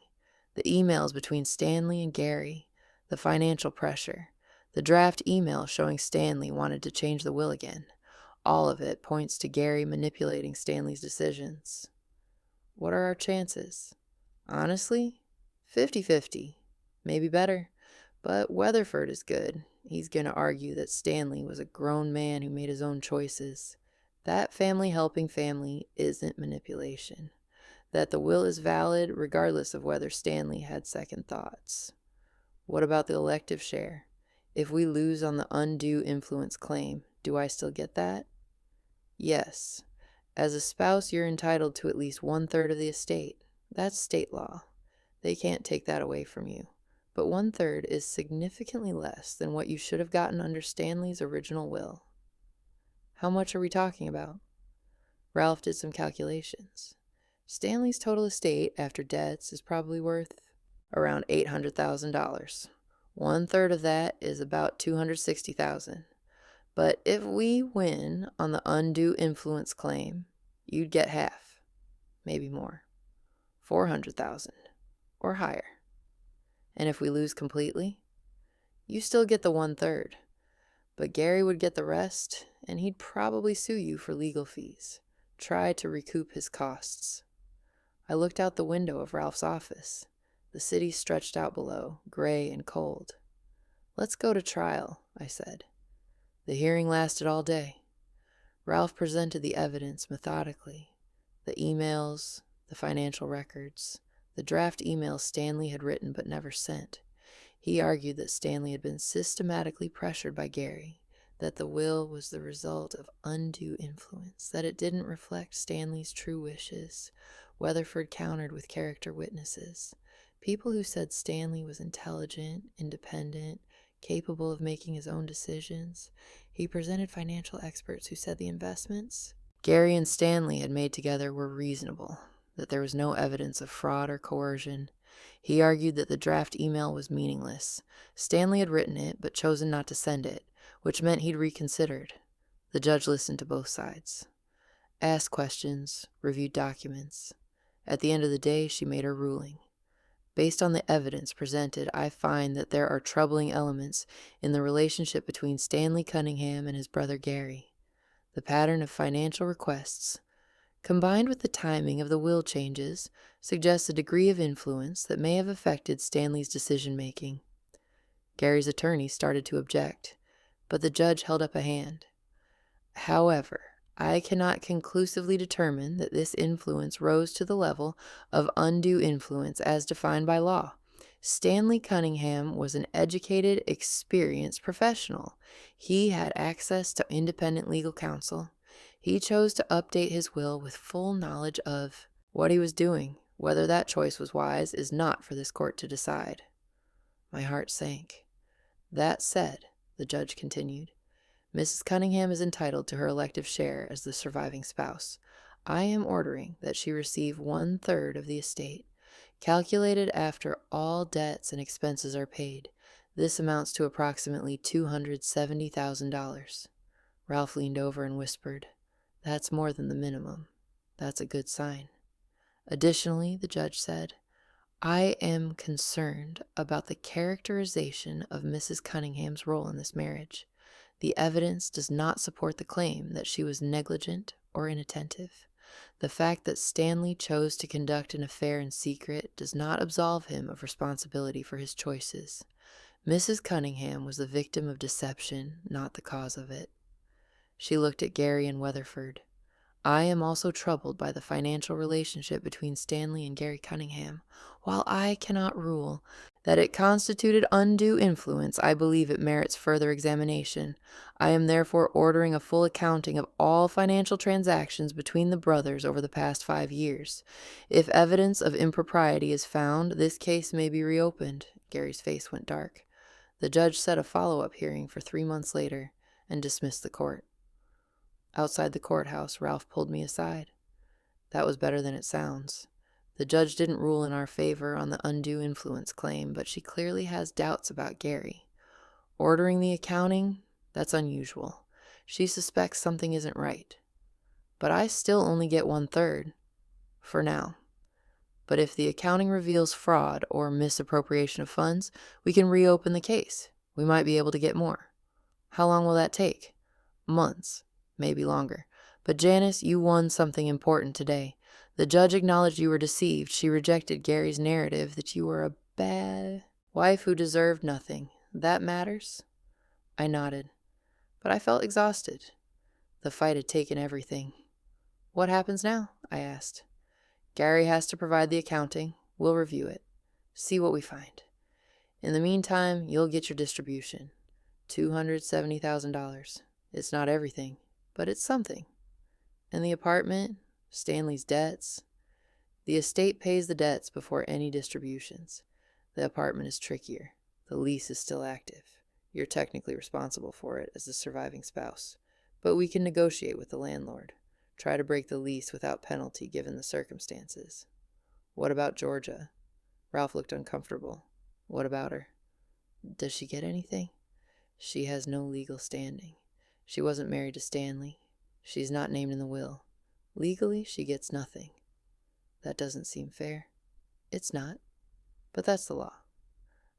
A: The emails between Stanley and Gary, the financial pressure, the draft email showing Stanley wanted to change the will again. All of it points to Gary manipulating Stanley's decisions. What are our chances? Honestly, 50-50. Maybe better. But Weatherford is good. He's going to argue that Stanley was a grown man who made his own choices. That family helping family isn't manipulation. That the will is valid regardless of whether Stanley had second thoughts. What about the elective share? If we lose on the undue influence claim, do I still get that? Yes. As a spouse, you're entitled to at least 1/3 of the estate. That's state law. They can't take that away from you. But 1/3 is significantly less than what you should have gotten under Stanley's original will. How much are we talking about? Ralph did some calculations. Stanley's total estate after debts is probably worth around $800,000. 1/3 of that is about $260,000. But if we win on the undue influence claim, you'd get half, maybe more, 400,000 or higher. And if we lose completely, you still get the 1/3. But Gary would get the rest, and he'd probably sue you for legal fees, try to recoup his costs. I looked out the window of Ralph's office. The city stretched out below, gray and cold. Let's go to trial, I said. The hearing lasted all day. Ralph presented the evidence methodically. The emails, the financial records, the draft emails Stanley had written but never sent. He argued that Stanley had been systematically pressured by Gary, that the will was the result of undue influence, that it didn't reflect Stanley's true wishes. Weatherford countered with character witnesses, people who said Stanley was intelligent, independent, capable of making his own decisions. He presented financial experts who said the investments Gary and Stanley had made together were reasonable, that there was no evidence of fraud or coercion. He argued that the draft email was meaningless. Stanley had written it, but chosen not to send it, which meant he'd reconsidered. The judge listened to both sides, asked questions, reviewed documents. At the end of the day, she made her ruling. Based on the evidence presented, I find that there are troubling elements in the relationship between Stanley Cunningham and his brother Gary. The pattern of financial requests, combined with the timing of the will changes, suggests a degree of influence that may have affected Stanley's decision-making. Gary's attorney started to object, but the judge held up a hand. However, I cannot conclusively determine that this influence rose to the level of undue influence as defined by law. Stanley Cunningham was an educated, experienced professional. He had access to independent legal counsel. He chose to update his will with full knowledge of what he was doing. Whether that choice was wise is not for this court to decide. My heart sank. That said, the judge continued, Mrs. Cunningham is entitled to her elective share as the surviving spouse. I am ordering that she receive 1/3 of the estate, calculated after all debts and expenses are paid. This amounts to approximately $270,000. Ralph leaned over and whispered, That's more than the minimum. That's a good sign. Additionally, the judge said, I am concerned about the characterization of Mrs. Cunningham's role in this marriage. The evidence does not support the claim that she was negligent or inattentive. The fact that Stanley chose to conduct an affair in secret does not absolve him of responsibility for his choices. Mrs. Cunningham was the victim of deception, not the cause of it. She looked at Gary and Weatherford. I am also troubled by the financial relationship between Stanley and Gary Cunningham. While I cannot rule that it constituted undue influence, I believe it merits further examination. I am therefore ordering a full accounting of all financial transactions between the brothers over the past 5 years. If evidence of impropriety is found, this case may be reopened. Gary's face went dark. The judge set a follow-up hearing for 3 months later and dismissed the court. Outside the courthouse, Ralph pulled me aside. That was better than it sounds. The judge didn't rule in our favor on the undue influence claim, but she clearly has doubts about Gary. Ordering the accounting? That's unusual. She suspects something isn't right. But I still only get 1/3. For now. But if the accounting reveals fraud or misappropriation of funds, we can reopen the case. We might be able to get more. How long will that take? Months. Maybe longer. But Janice, you won something important today. The judge acknowledged you were deceived. She rejected Gary's narrative that you were a bad wife who deserved nothing. That matters? I nodded. But I felt exhausted. The fight had taken everything. What happens now? I asked. Gary has to provide the accounting. We'll review it. See what we find. In the meantime, you'll get your distribution. $270,000. It's not everything. But it's something. And the apartment, Stanley's debts. The estate pays the debts before any distributions. The apartment is trickier. The lease is still active. You're technically responsible for it as the surviving spouse. But we can negotiate with the landlord. Try to break the lease without penalty given the circumstances. What about Georgia? Ralph looked uncomfortable. What about her? Does she get anything? She has no legal standing. She wasn't married to Stanley. She's not named in the will. Legally, she gets nothing. That doesn't seem fair. It's not. But that's the law.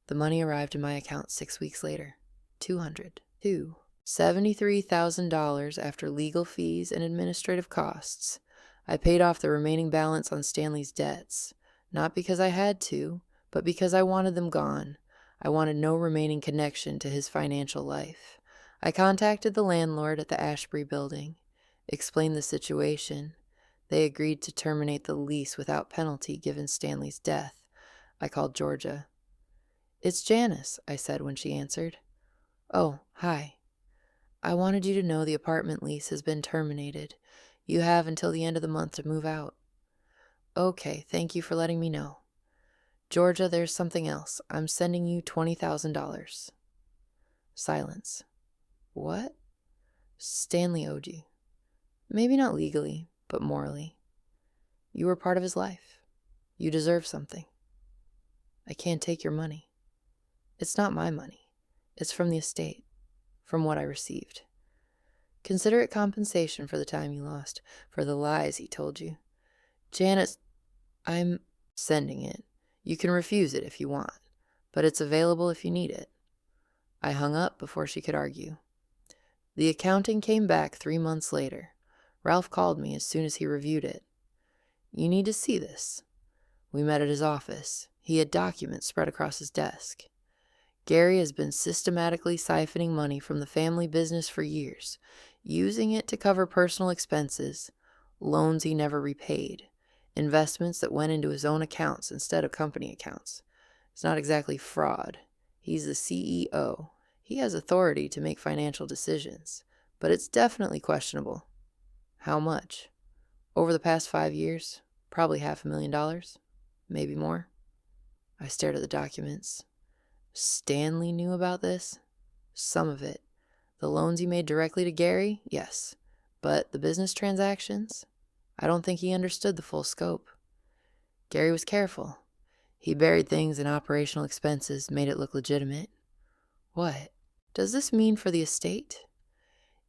A: The money arrived in my account 6 weeks later. $73,000 after legal fees and administrative costs. I paid off the remaining balance on Stanley's debts. Not because I had to, but because I wanted them gone. I wanted no remaining connection to his financial life. I contacted the landlord at the Ashbury building, explained the situation. They agreed to terminate the lease without penalty given Stanley's death. I called Georgia. It's Janice, I said when she answered. Oh, hi. I wanted you to know the apartment lease has been terminated. You have until the end of the month to move out. Okay, thank you for letting me know. Georgia, there's something else. I'm sending you $20,000. Silence. What? Stanley owed you. Maybe not legally, but morally. You were part of his life. You deserve something. I can't take your money. It's not my money. It's from the estate, from what I received. Consider it compensation for the time you lost, for the lies he told you. Janice, I'm sending it. You can refuse it if you want, but it's available if you need it. I hung up before she could argue. The accounting came back 3 months later. Ralph called me as soon as he reviewed it. You need to see this. We met at his office. He had documents spread across his desk. Gary has been systematically siphoning money from the family business for years, using it to cover personal expenses, loans he never repaid, investments that went into his own accounts instead of company accounts. It's not exactly fraud. He's the CEO. He has authority to make financial decisions, but it's definitely questionable. How much? Over the past 5 years, probably $500,000, maybe more. I stared at the documents. Stanley knew about this? Some of it. The loans he made directly to Gary? Yes. But the business transactions? I don't think he understood the full scope. Gary was careful. He buried things in operational expenses, made it look legitimate. What? Does this mean for the estate?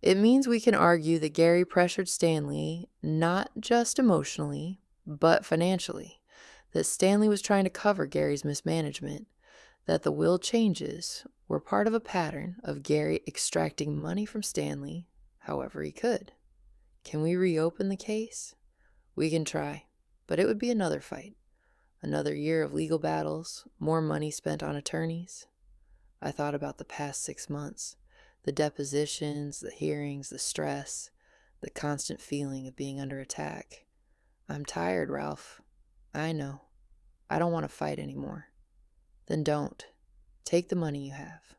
A: It means we can argue that Gary pressured Stanley, not just emotionally, but financially, that Stanley was trying to cover Gary's mismanagement, that the will changes were part of a pattern of Gary extracting money from Stanley however he could. Can we reopen the case? We can try, but it would be another fight. Another year of legal battles, more money spent on attorneys. I thought about the past 6 months, the depositions, the hearings, the stress, the constant feeling of being under attack. I'm tired, Ralph. I know. I don't want to fight anymore. Then don't. Take the money you have.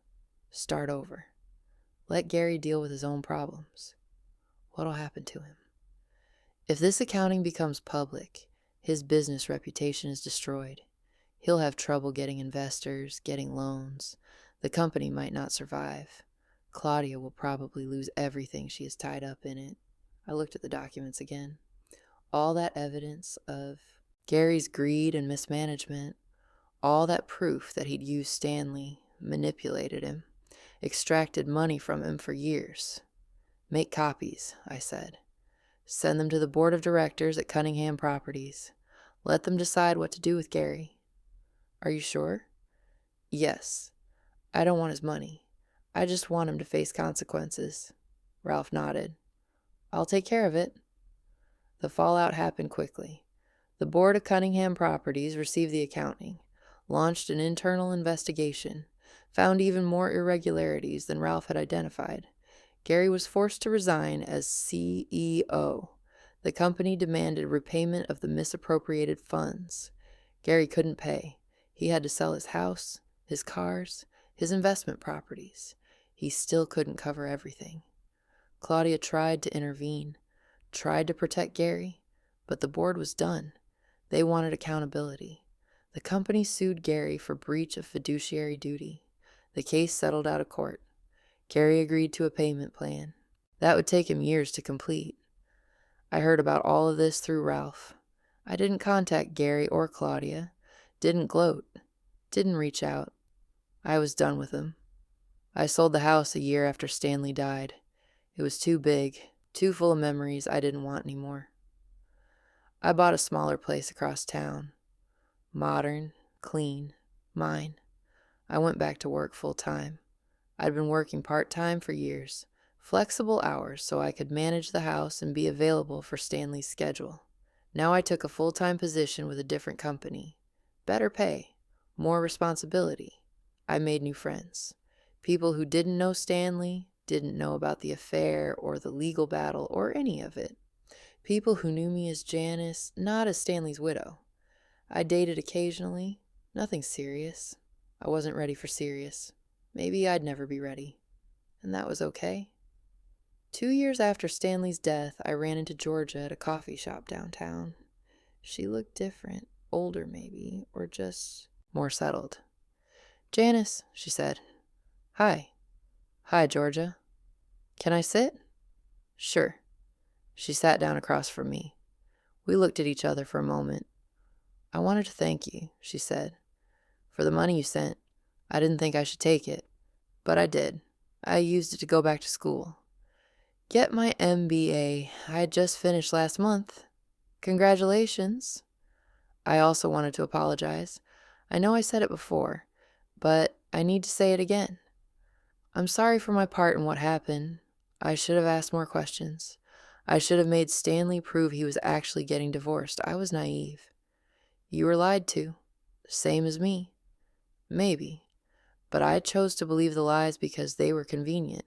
A: Start over. Let Gary deal with his own problems. What'll happen to him? If this accounting becomes public, his business reputation is destroyed. He'll have trouble getting investors, getting loans. The company might not survive. Claudia will probably lose everything she has tied up in it. I looked at the documents again. All that evidence of Gary's greed and mismanagement, all that proof that he'd used Stanley, manipulated him, extracted money from him for years. Make copies, I said. Send them to the board of directors at Cunningham Properties. Let them decide what to do with Gary. Are you sure? Yes. I don't want his money. I just want him to face consequences. Ralph nodded. I'll take care of it. The fallout happened quickly. The board of Cunningham Properties received the accounting, launched an internal investigation, found even more irregularities than Ralph had identified. Gary was forced to resign as CEO. The company demanded repayment of the misappropriated funds. Gary couldn't pay. He had to sell his house, his cars, his investment properties. He still couldn't cover everything. Claudia tried to intervene, tried to protect Gary, but the board was done. They wanted accountability. The company sued Gary for breach of fiduciary duty. The case settled out of court. Gary agreed to a payment plan. That would take him years to complete. I heard about all of this through Ralph. I didn't contact Gary or Claudia, didn't gloat, didn't reach out. I was done with him. I sold the house a year after Stanley died. It was too big, too full of memories I didn't want anymore. I bought a smaller place across town. Modern, clean, mine. I went back to work full-time. I'd been working part-time for years, flexible hours so I could manage the house and be available for Stanley's schedule. Now I took a full-time position with a different company. Better pay, more responsibility. I made new friends. People who didn't know Stanley, didn't know about the affair or the legal battle or any of it. People who knew me as Janice, not as Stanley's widow. I dated occasionally, nothing serious. I wasn't ready for serious. Maybe I'd never be ready. And that was okay. 2 years after Stanley's death, I ran into Georgia at a coffee shop downtown. She looked different, older maybe, or just more settled. Janice, she said. Hi. Hi, Georgia. Can I sit? Sure. She sat down across from me. We looked at each other for a moment. I wanted to thank you, she said, for the money you sent. I didn't think I should take it, but I did. I used it to go back to school. Get my MBA. I had just finished last month. Congratulations. I also wanted to apologize. I know I said it before, but I need to say it again. I'm sorry for my part in what happened. I should have asked more questions. I should have made Stanley prove he was actually getting divorced. I was naive. You were lied to, same as me. Maybe. But I chose to believe the lies because they were convenient,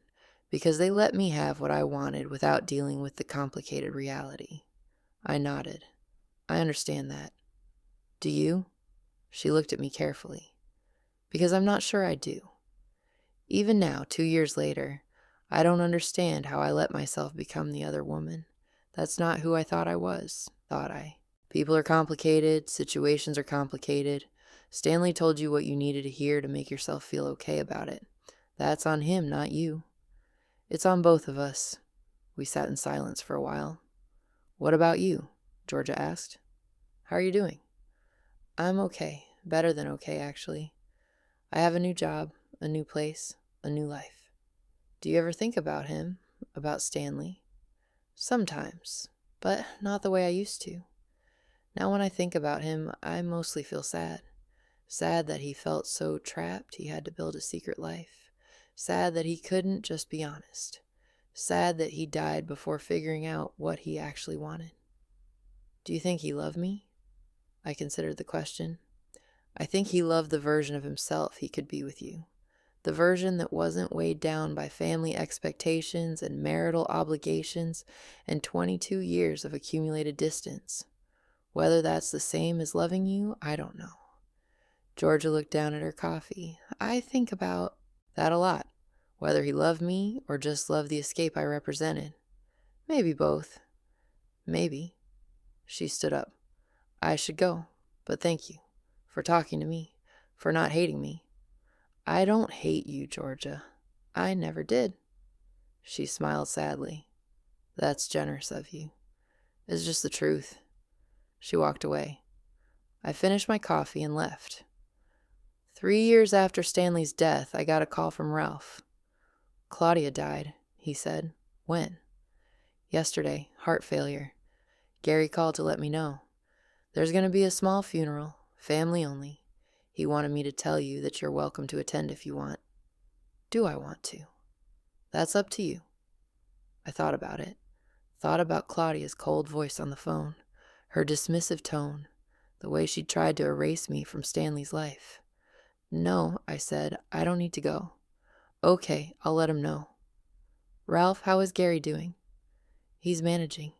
A: because they let me have what I wanted without dealing with the complicated reality. I nodded. I understand that. Do you? She looked at me carefully. Because I'm not sure I do. Even now, 2 years later, I don't understand how I let myself become the other woman. That's not who I thought I was, thought I. People are complicated, situations are complicated. Stanley told you what you needed to hear to make yourself feel okay about it. That's on him, not you. It's on both of us. We sat in silence for a while. What about you? Georgia asked. How are you doing? I'm okay. Better than okay, actually. I have a new job, a new place, a new life. Do you ever think about him, about Stanley? Sometimes, but not the way I used to. Now when I think about him, I mostly feel sad. Sad that he felt so trapped he had to build a secret life. Sad that he couldn't just be honest. Sad that he died before figuring out what he actually wanted. Do you think he loved me? I considered the question. I think he loved the version of himself he could be with you. The version that wasn't weighed down by family expectations and marital obligations and 22 years of accumulated distance. Whether that's the same as loving you, I don't know. Georgia looked down at her coffee. I think about that a lot, whether he loved me or just loved the escape I represented. Maybe both. Maybe. She stood up. I should go, but thank you for talking to me, for not hating me. I don't hate you, Georgia. I never did. She smiled sadly. That's generous of you. It's just the truth. She walked away. I finished my coffee and left. 3 years after Stanley's death, I got a call from Ralph. Claudia died, he said. When? Yesterday, heart failure. Gary called to let me know. There's going to be a small funeral, family only. He wanted me to tell you that you're welcome to attend if you want. Do I want to? That's up to you. I thought about it. Thought about Claudia's cold voice on the phone, her dismissive tone, the way she'd tried to erase me from Stanley's life. No, I said, I don't need to go. Okay, I'll let him know. Ralph, how is Gary doing? He's managing,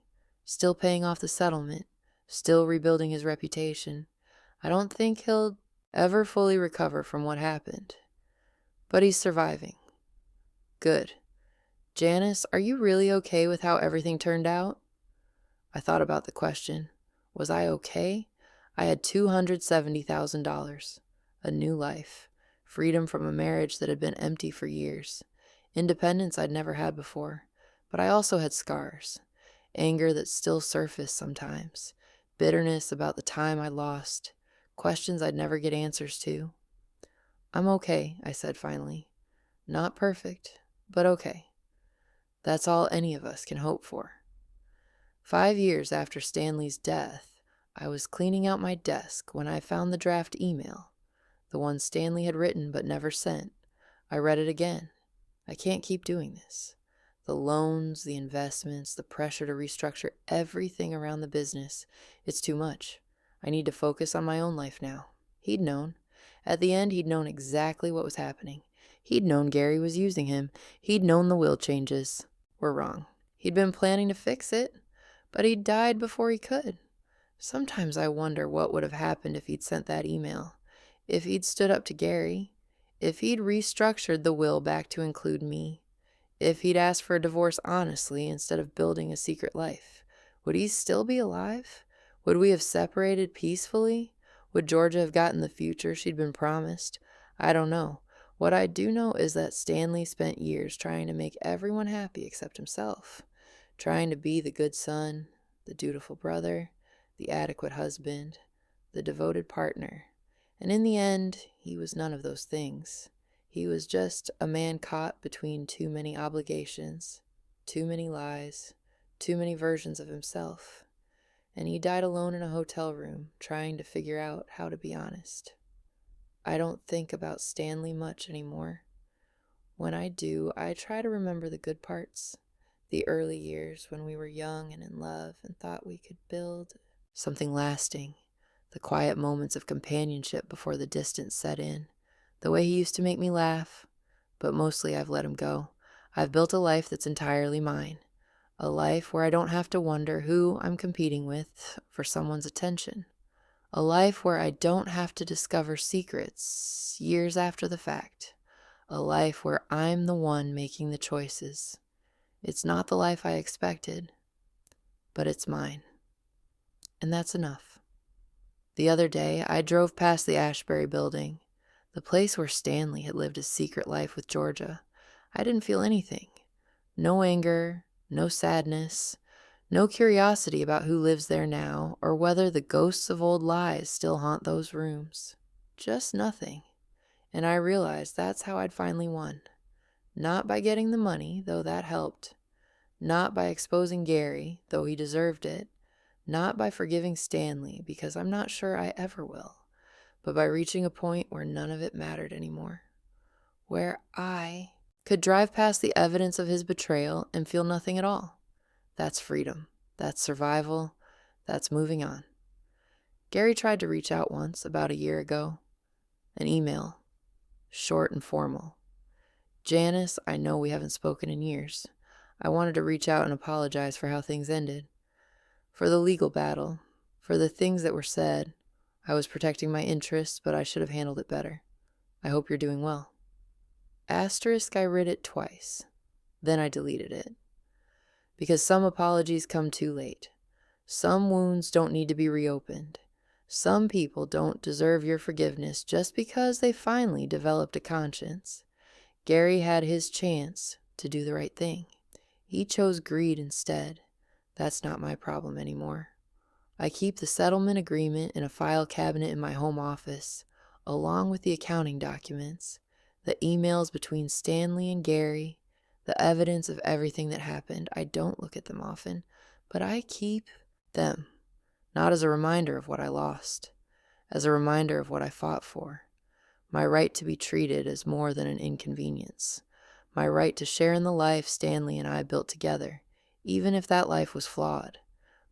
A: still paying off the settlement, still rebuilding his reputation. I don't think he'll ever fully recover from what happened, but he's surviving. Good. Janice, are you really okay with how everything turned out? I thought about the question. Was I okay? I had $270,000, a new life, freedom from a marriage that had been empty for years, independence I'd never had before, but I also had scars, anger that still surfaced sometimes, bitterness about the time I lost, questions I'd never get answers to. I'm okay, I said finally. Not perfect, but okay. That's all any of us can hope for. 5 years after Stanley's death, I was cleaning out my desk when I found the draft email, the one Stanley had written but never sent. I read it again. I can't keep doing this. The loans, the investments, the pressure to restructure everything around the business. It's too much. I need to focus on my own life now. He'd known. At the end, he'd known exactly what was happening. He'd known Gary was using him. He'd known the will changes were wrong. He'd been planning to fix it, but he'd died before he could. Sometimes I wonder what would have happened if he'd sent that email, if he'd stood up to Gary, if he'd restructured the will back to include me, if he'd asked for a divorce honestly instead of building a secret life. Would he still be alive? Would we have separated peacefully? Would Georgia have gotten the future she'd been promised? I don't know. What I do know is that Stanley spent years trying to make everyone happy except himself, trying to be the good son, the dutiful brother, the adequate husband, the devoted partner. And in the end, he was none of those things. He was just a man caught between too many obligations, too many lies, too many versions of himself. And he died alone in a hotel room, trying to figure out how to be honest. I don't think about Stanley much anymore. When I do, I try to remember the good parts, the early years when we were young and in love and thought we could build something lasting, the quiet moments of companionship before the distance set in, the way he used to make me laugh, but mostly I've let him go. I've built a life that's entirely mine, a life where I don't have to wonder who I'm competing with for someone's attention, a life where I don't have to discover secrets years after the fact, a life where I'm the one making the choices. It's not the life I expected, but it's mine. And that's enough. The other day, I drove past the Ashbury building, the place where Stanley had lived his secret life with Georgia. I didn't feel anything. No anger, no sadness, no curiosity about who lives there now or whether the ghosts of old lies still haunt those rooms. Just nothing. And I realized that's how I'd finally won. Not by getting the money, though that helped. Not by exposing Gary, though he deserved it. Not by forgiving Stanley, because I'm not sure I ever will, but by reaching a point where none of it mattered anymore. Where I could drive past the evidence of his betrayal and feel nothing at all. That's freedom. That's survival. That's moving on. Gary tried to reach out once, about a year ago. An email. Short and formal. Janice, I know we haven't spoken in years. I wanted to reach out and apologize for how things ended. For the legal battle. For the things that were said. I was protecting my interests, but I should have handled it better. I hope you're doing well. Asterisk, I read it twice. Then I deleted it. Because some apologies come too late. Some wounds don't need to be reopened. Some people don't deserve your forgiveness just because they finally developed a conscience. Gary had his chance to do the right thing. He chose greed instead. That's not my problem anymore. I keep the settlement agreement in a file cabinet in my home office, along with the accounting documents, the emails between Stanley and Gary, the evidence of everything that happened. I don't look at them often, but I keep them, not as a reminder of what I lost, as a reminder of what I fought for. My right to be treated as more than an inconvenience. My right to share in the life Stanley and I built together, even if that life was flawed.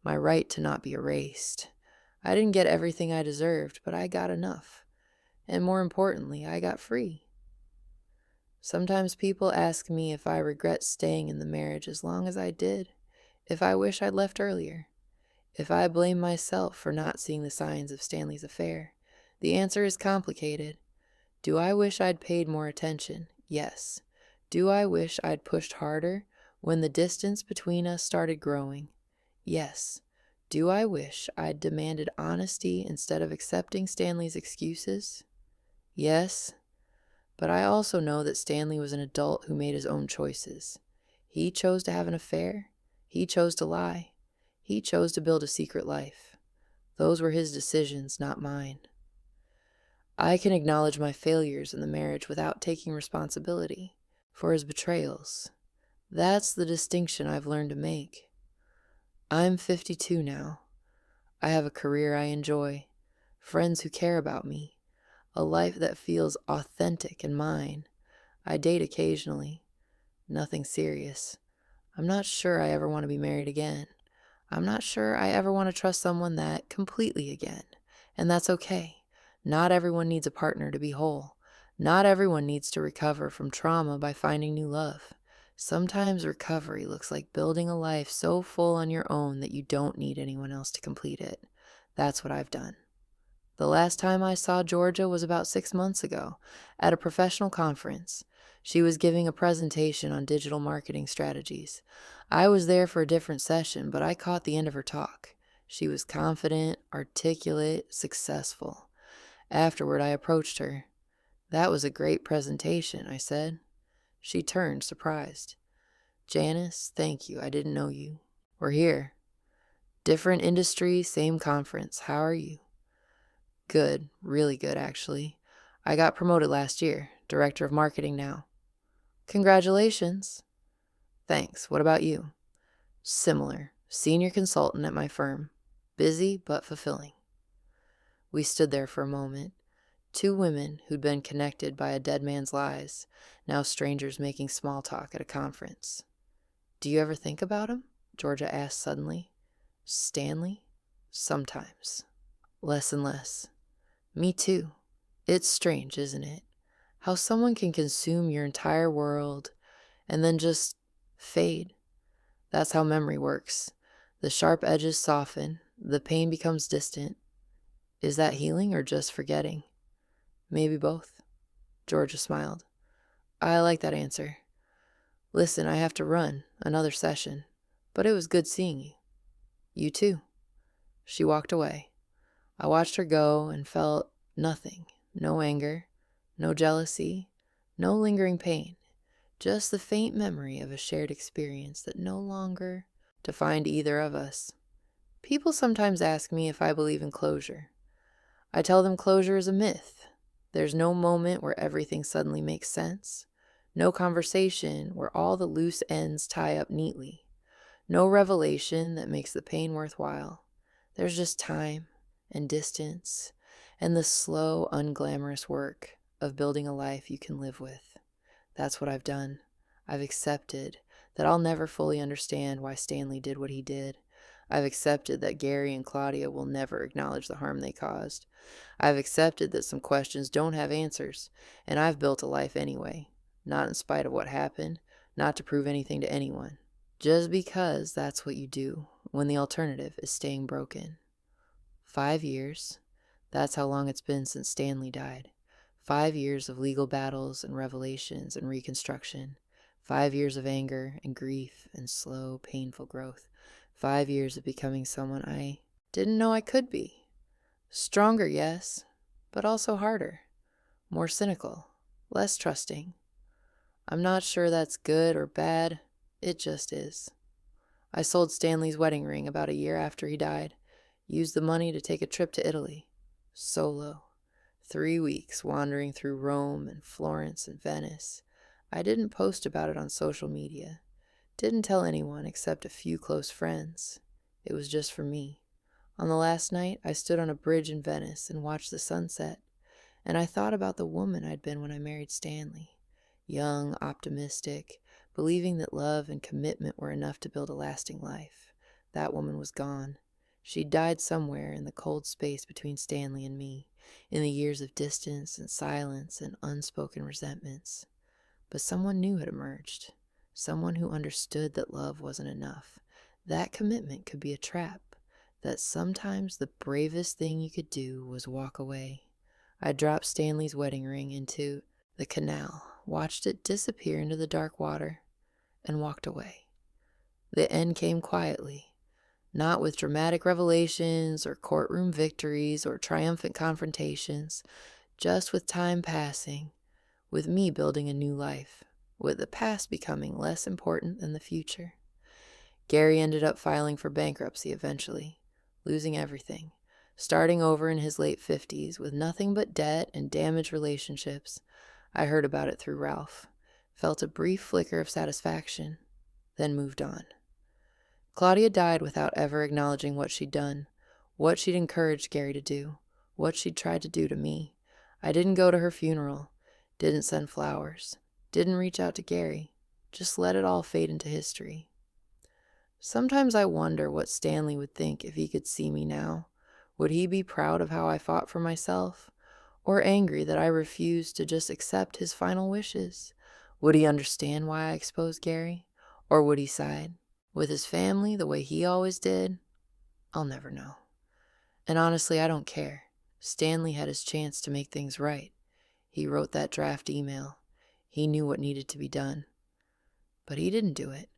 A: My right to not be erased. I didn't get everything I deserved, but I got enough. And more importantly, I got free. Sometimes people ask me if I regret staying in the marriage as long as I did, if I wish I'd left earlier, if I blame myself for not seeing the signs of Stanley's affair. The answer is complicated. Do I wish I'd paid more attention? Yes. Do I wish I'd pushed harder when the distance between us started growing? Yes. Do I wish I'd demanded honesty instead of accepting Stanley's excuses? Yes. But I also know that Stanley was an adult who made his own choices. He chose to have an affair. He chose to lie. He chose to build a secret life. Those were his decisions, not mine. I can acknowledge my failures in the marriage without taking responsibility for his betrayals. That's the distinction I've learned to make. I'm 52 now. I have a career I enjoy, friends who care about me, a life that feels authentic and mine. I date occasionally. Nothing serious. I'm not sure I ever want to be married again. I'm not sure I ever want to trust someone that completely again. And that's okay. Not everyone needs a partner to be whole. Not everyone needs to recover from trauma by finding new love. Sometimes recovery looks like building a life so full on your own that you don't need anyone else to complete it. That's what I've done. The last time I saw Georgia was about 6 months ago at a professional conference. She was giving a presentation on digital marketing strategies. I was there for a different session, but I caught the end of her talk. She was confident, articulate, successful. Afterward, I approached her. "That was a great presentation," I said. She turned, surprised. "Janice, thank you. I didn't know you. We're here. Different industry, same conference. How are you?" "Good. Really good, actually. I got promoted last year. Director of marketing now." "Congratulations." "Thanks. What about you?" "Similar. Senior consultant at my firm. Busy, but fulfilling." We stood there for a moment. Two women who'd been connected by a dead man's lies, now strangers making small talk at a conference. "Do you ever think about him?" Georgia asked suddenly. "Stanley?" "Sometimes. Less and less." "Me too. It's strange, isn't it? How someone can consume your entire world and then just fade. That's how memory works. The sharp edges soften, the pain becomes distant. Is that healing or just forgetting?" "Maybe both." Georgia smiled. "I like that answer. Listen, I have to run. Another session. But it was good seeing you." "You too." She walked away. I watched her go and felt nothing. No anger, no jealousy, no lingering pain. Just the faint memory of a shared experience that no longer defined either of us. People sometimes ask me if I believe in closure. I tell them closure is a myth. There's no moment where everything suddenly makes sense. No conversation where all the loose ends tie up neatly. No revelation that makes the pain worthwhile. There's just time and distance and the slow, unglamorous work of building a life you can live with. That's what I've done. I've accepted that I'll never fully understand why Stanley did what he did. I've accepted that Gary and Claudia will never acknowledge the harm they caused. I've accepted that some questions don't have answers, and I've built a life anyway, not in spite of what happened, not to prove anything to anyone, just because that's what you do when the alternative is staying broken. 5 years, that's how long it's been since Stanley died. 5 years of legal battles and revelations and reconstruction. 5 years of anger and grief and slow, painful growth. 5 years of becoming someone I didn't know I could be. Stronger, yes, but also harder. More cynical. Less trusting. I'm not sure that's good or bad. It just is. I sold Stanley's wedding ring about a year after he died. Used the money to take a trip to Italy. Solo. 3 weeks wandering through Rome and Florence and Venice. I didn't post about it on social media. Didn't tell anyone except a few close friends. It was just for me. On the last night, I stood on a bridge in Venice and watched the sunset, and I thought about the woman I'd been when I married Stanley. Young, optimistic, believing that love and commitment were enough to build a lasting life. That woman was gone. She'd died somewhere in the cold space between Stanley and me, in the years of distance and silence and unspoken resentments. But someone new had emerged. Someone who understood that love wasn't enough. That commitment could be a trap. That sometimes the bravest thing you could do was walk away. I dropped Stanley's wedding ring into the canal, watched it disappear into the dark water, and walked away. The end came quietly, not with dramatic revelations or courtroom victories or triumphant confrontations, just with time passing, with me building a new life, with the past becoming less important than the future. Gary ended up filing for bankruptcy eventually, losing everything, starting over in his late 50s with nothing but debt and damaged relationships. I heard about it through Ralph, felt a brief flicker of satisfaction, then moved on. Claudia died without ever acknowledging what she'd done, what she'd encouraged Gary to do, what she'd tried to do to me. I didn't go to her funeral, didn't send flowers, didn't reach out to Gary, just let it all fade into history. Sometimes I wonder what Stanley would think if he could see me now. Would he be proud of how I fought for myself? Or angry that I refused to just accept his final wishes? Would he understand why I exposed Gary? Or would he side with his family the way he always did? I'll never know. And honestly, I don't care. Stanley had his chance to make things right. He wrote that draft email. He knew what needed to be done. But he didn't do it.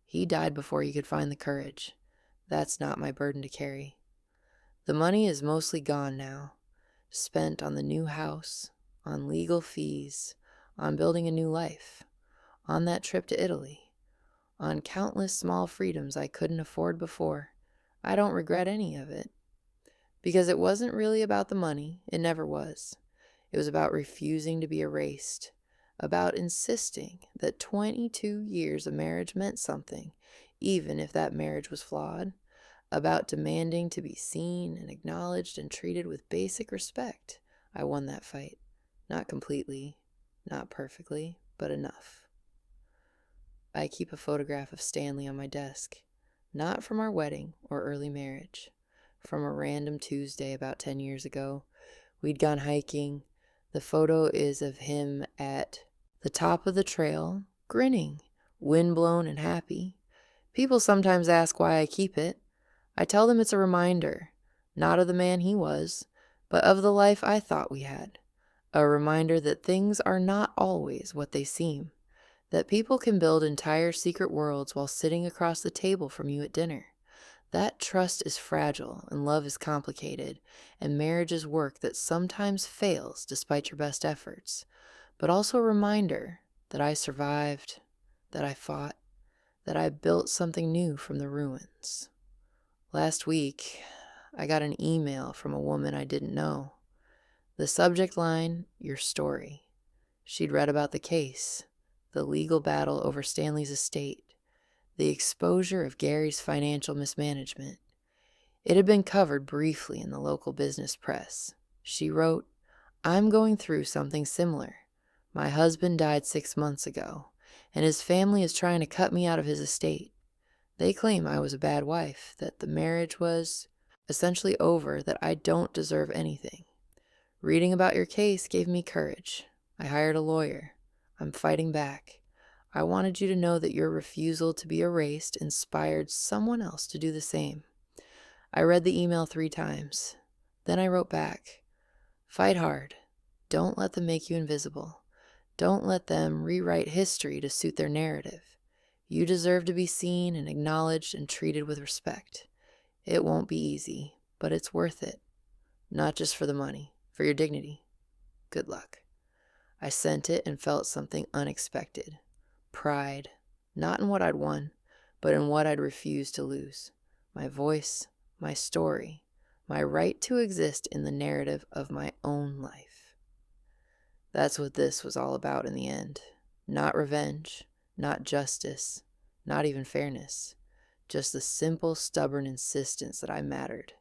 A: He died before he could find the courage. That's not my burden to carry. The money is mostly gone now, spent on the new house, on legal fees, on building a new life, on that trip to Italy, on countless small freedoms I couldn't afford before. I don't regret any of it. Because it wasn't really about the money. It never was. It was about refusing to be erased, about insisting that 22 years of marriage meant something, even if that marriage was flawed, about demanding to be seen and acknowledged and treated with basic respect. I won that fight. Not completely, not perfectly, but enough. I keep a photograph of Stanley on my desk, not from our wedding or early marriage, from a random Tuesday about 10 years ago. We'd gone hiking. The photo is of him at the top of the trail, grinning, windblown and happy. People sometimes ask why I keep it. I tell them it's a reminder, not of the man he was, but of the life I thought we had. A reminder that things are not always what they seem, that people can build entire secret worlds while sitting across the table from you at dinner. That trust is fragile and love is complicated, and marriage is work that sometimes fails despite your best efforts, but also a reminder that I survived, that I fought, that I built something new from the ruins. Last week, I got an email from a woman I didn't know. The subject line, "Your story." She'd read about the case, the legal battle over Stanley's estate, the exposure of Gary's financial mismanagement. It had been covered briefly in the local business press. She wrote, "I'm going through something similar. My husband died 6 months ago, and his family is trying to cut me out of his estate. They claim I was a bad wife, that the marriage was essentially over, that I don't deserve anything. Reading about your case gave me courage. I hired a lawyer. I'm fighting back. I wanted you to know that your refusal to be erased inspired someone else to do the same." I read the email 3 times. Then I wrote back, "Fight hard. Don't let them make you invisible. Don't let them rewrite history to suit their narrative. You deserve to be seen and acknowledged and treated with respect. It won't be easy, but it's worth it. Not just for the money, for your dignity. Good luck." I sent it and felt something unexpected. Pride, not in what I'd won, but in what I'd refused to lose. My voice, my story, my right to exist in the narrative of my own life. That's what this was all about in the end. Not revenge, not justice, not even fairness. Just the simple, stubborn insistence that I mattered.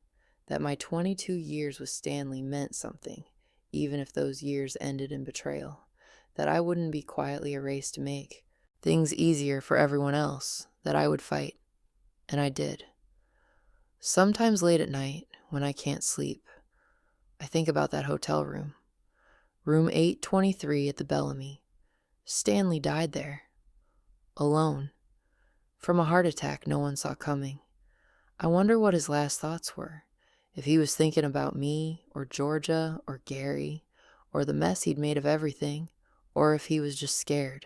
A: That my 22 years with Stanley meant something, even if those years ended in betrayal. That I wouldn't be quietly erased to make things easier for everyone else. That I would fight. And I did. Sometimes late at night, when I can't sleep, I think about that hotel room. Room 823 at the Bellamy. Stanley died there. Alone. From a heart attack no one saw coming. I wonder what his last thoughts were. If he was thinking about me, or Georgia, or Gary, or the mess he'd made of everything, or if he was just scared.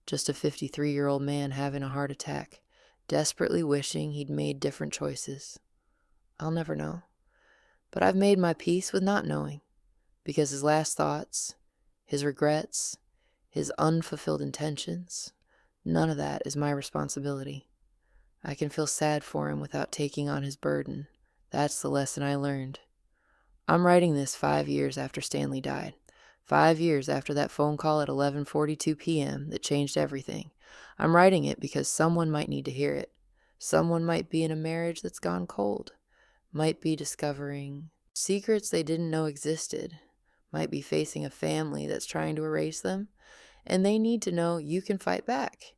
A: Just a 53-year-old man having a heart attack, desperately wishing he'd made different choices. I'll never know. But I've made my peace with not knowing, because his last thoughts, his regrets, his unfulfilled intentions, none of that is my responsibility. I can feel sad for him without taking on his burden. That's the lesson I learned. I'm writing this 5 years after Stanley died. 5 years after that phone call at 11:42 p.m. that changed everything. I'm writing it because someone might need to hear it. Someone might be in a marriage that's gone cold. Might be discovering secrets they didn't know existed. Might be facing a family that's trying to erase them. And they need to know you can fight back.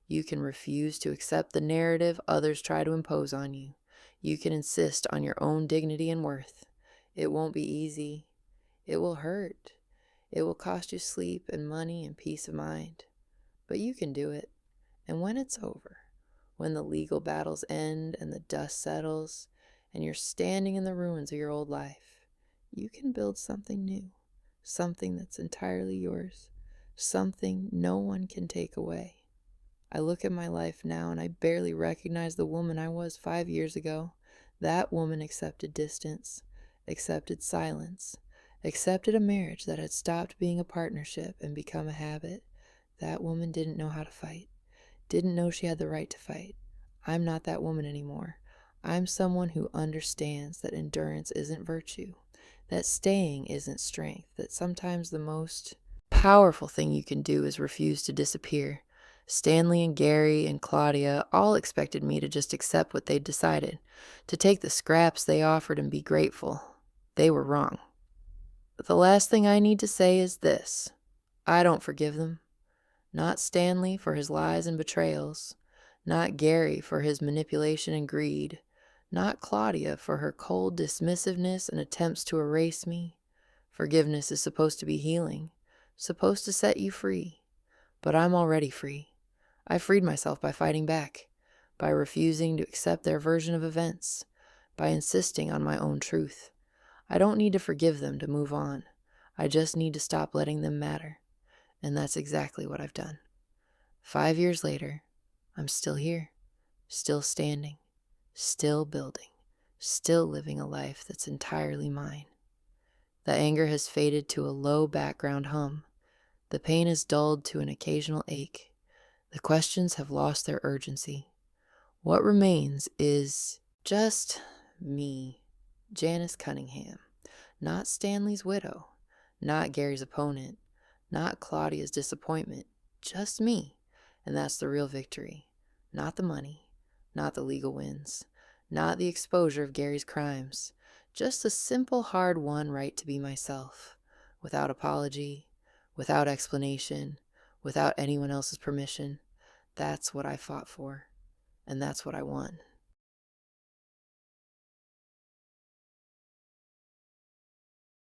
A: You can refuse to accept the narrative others try to impose on you. You can insist on your own dignity and worth. It won't be easy. It will hurt. It will cost you sleep and money and peace of mind. But you can do it. And when it's over, when the legal battles end and the dust settles, and you're standing in the ruins of your old life, you can build something new, something that's entirely yours, something no one can take away. I look at my life now and I barely recognize the woman I was 5 years ago. That woman accepted distance, accepted silence, accepted a marriage that had stopped being a partnership and become a habit. That woman didn't know how to fight, didn't know she had the right to fight. I'm not that woman anymore. I'm someone who understands that endurance isn't virtue, that staying isn't strength, that sometimes the most powerful thing you can do is refuse to disappear. Stanley and Gary and Claudia all expected me to just accept what they'd decided, to take the scraps they offered and be grateful. They were wrong. But the last thing I need to say is this. I don't forgive them. Not Stanley for his lies and betrayals. Not Gary for his manipulation and greed. Not Claudia for her cold dismissiveness and attempts to erase me. Forgiveness is supposed to be healing, supposed to set you free. But I'm already free. I freed myself by fighting back, by refusing to accept their version of events, by insisting on my own truth. I don't need to forgive them to move on. I just need to stop letting them matter. And that's exactly what I've done. 5 years later, I'm still here, still standing, still building, still living a life that's entirely mine. The anger has faded to a low background hum. The pain is dulled to an occasional ache. The questions have lost their urgency. What remains is just me, Janice Cunningham, not Stanley's widow, not Gary's opponent, not Claudia's disappointment, just me. And that's the real victory. Not the money, not the legal wins, Not the exposure of Gary's crimes. Just a simple, hard-won right to be myself. Without apology, without explanation, without anyone else's permission. That's what I fought for. And that's what I won.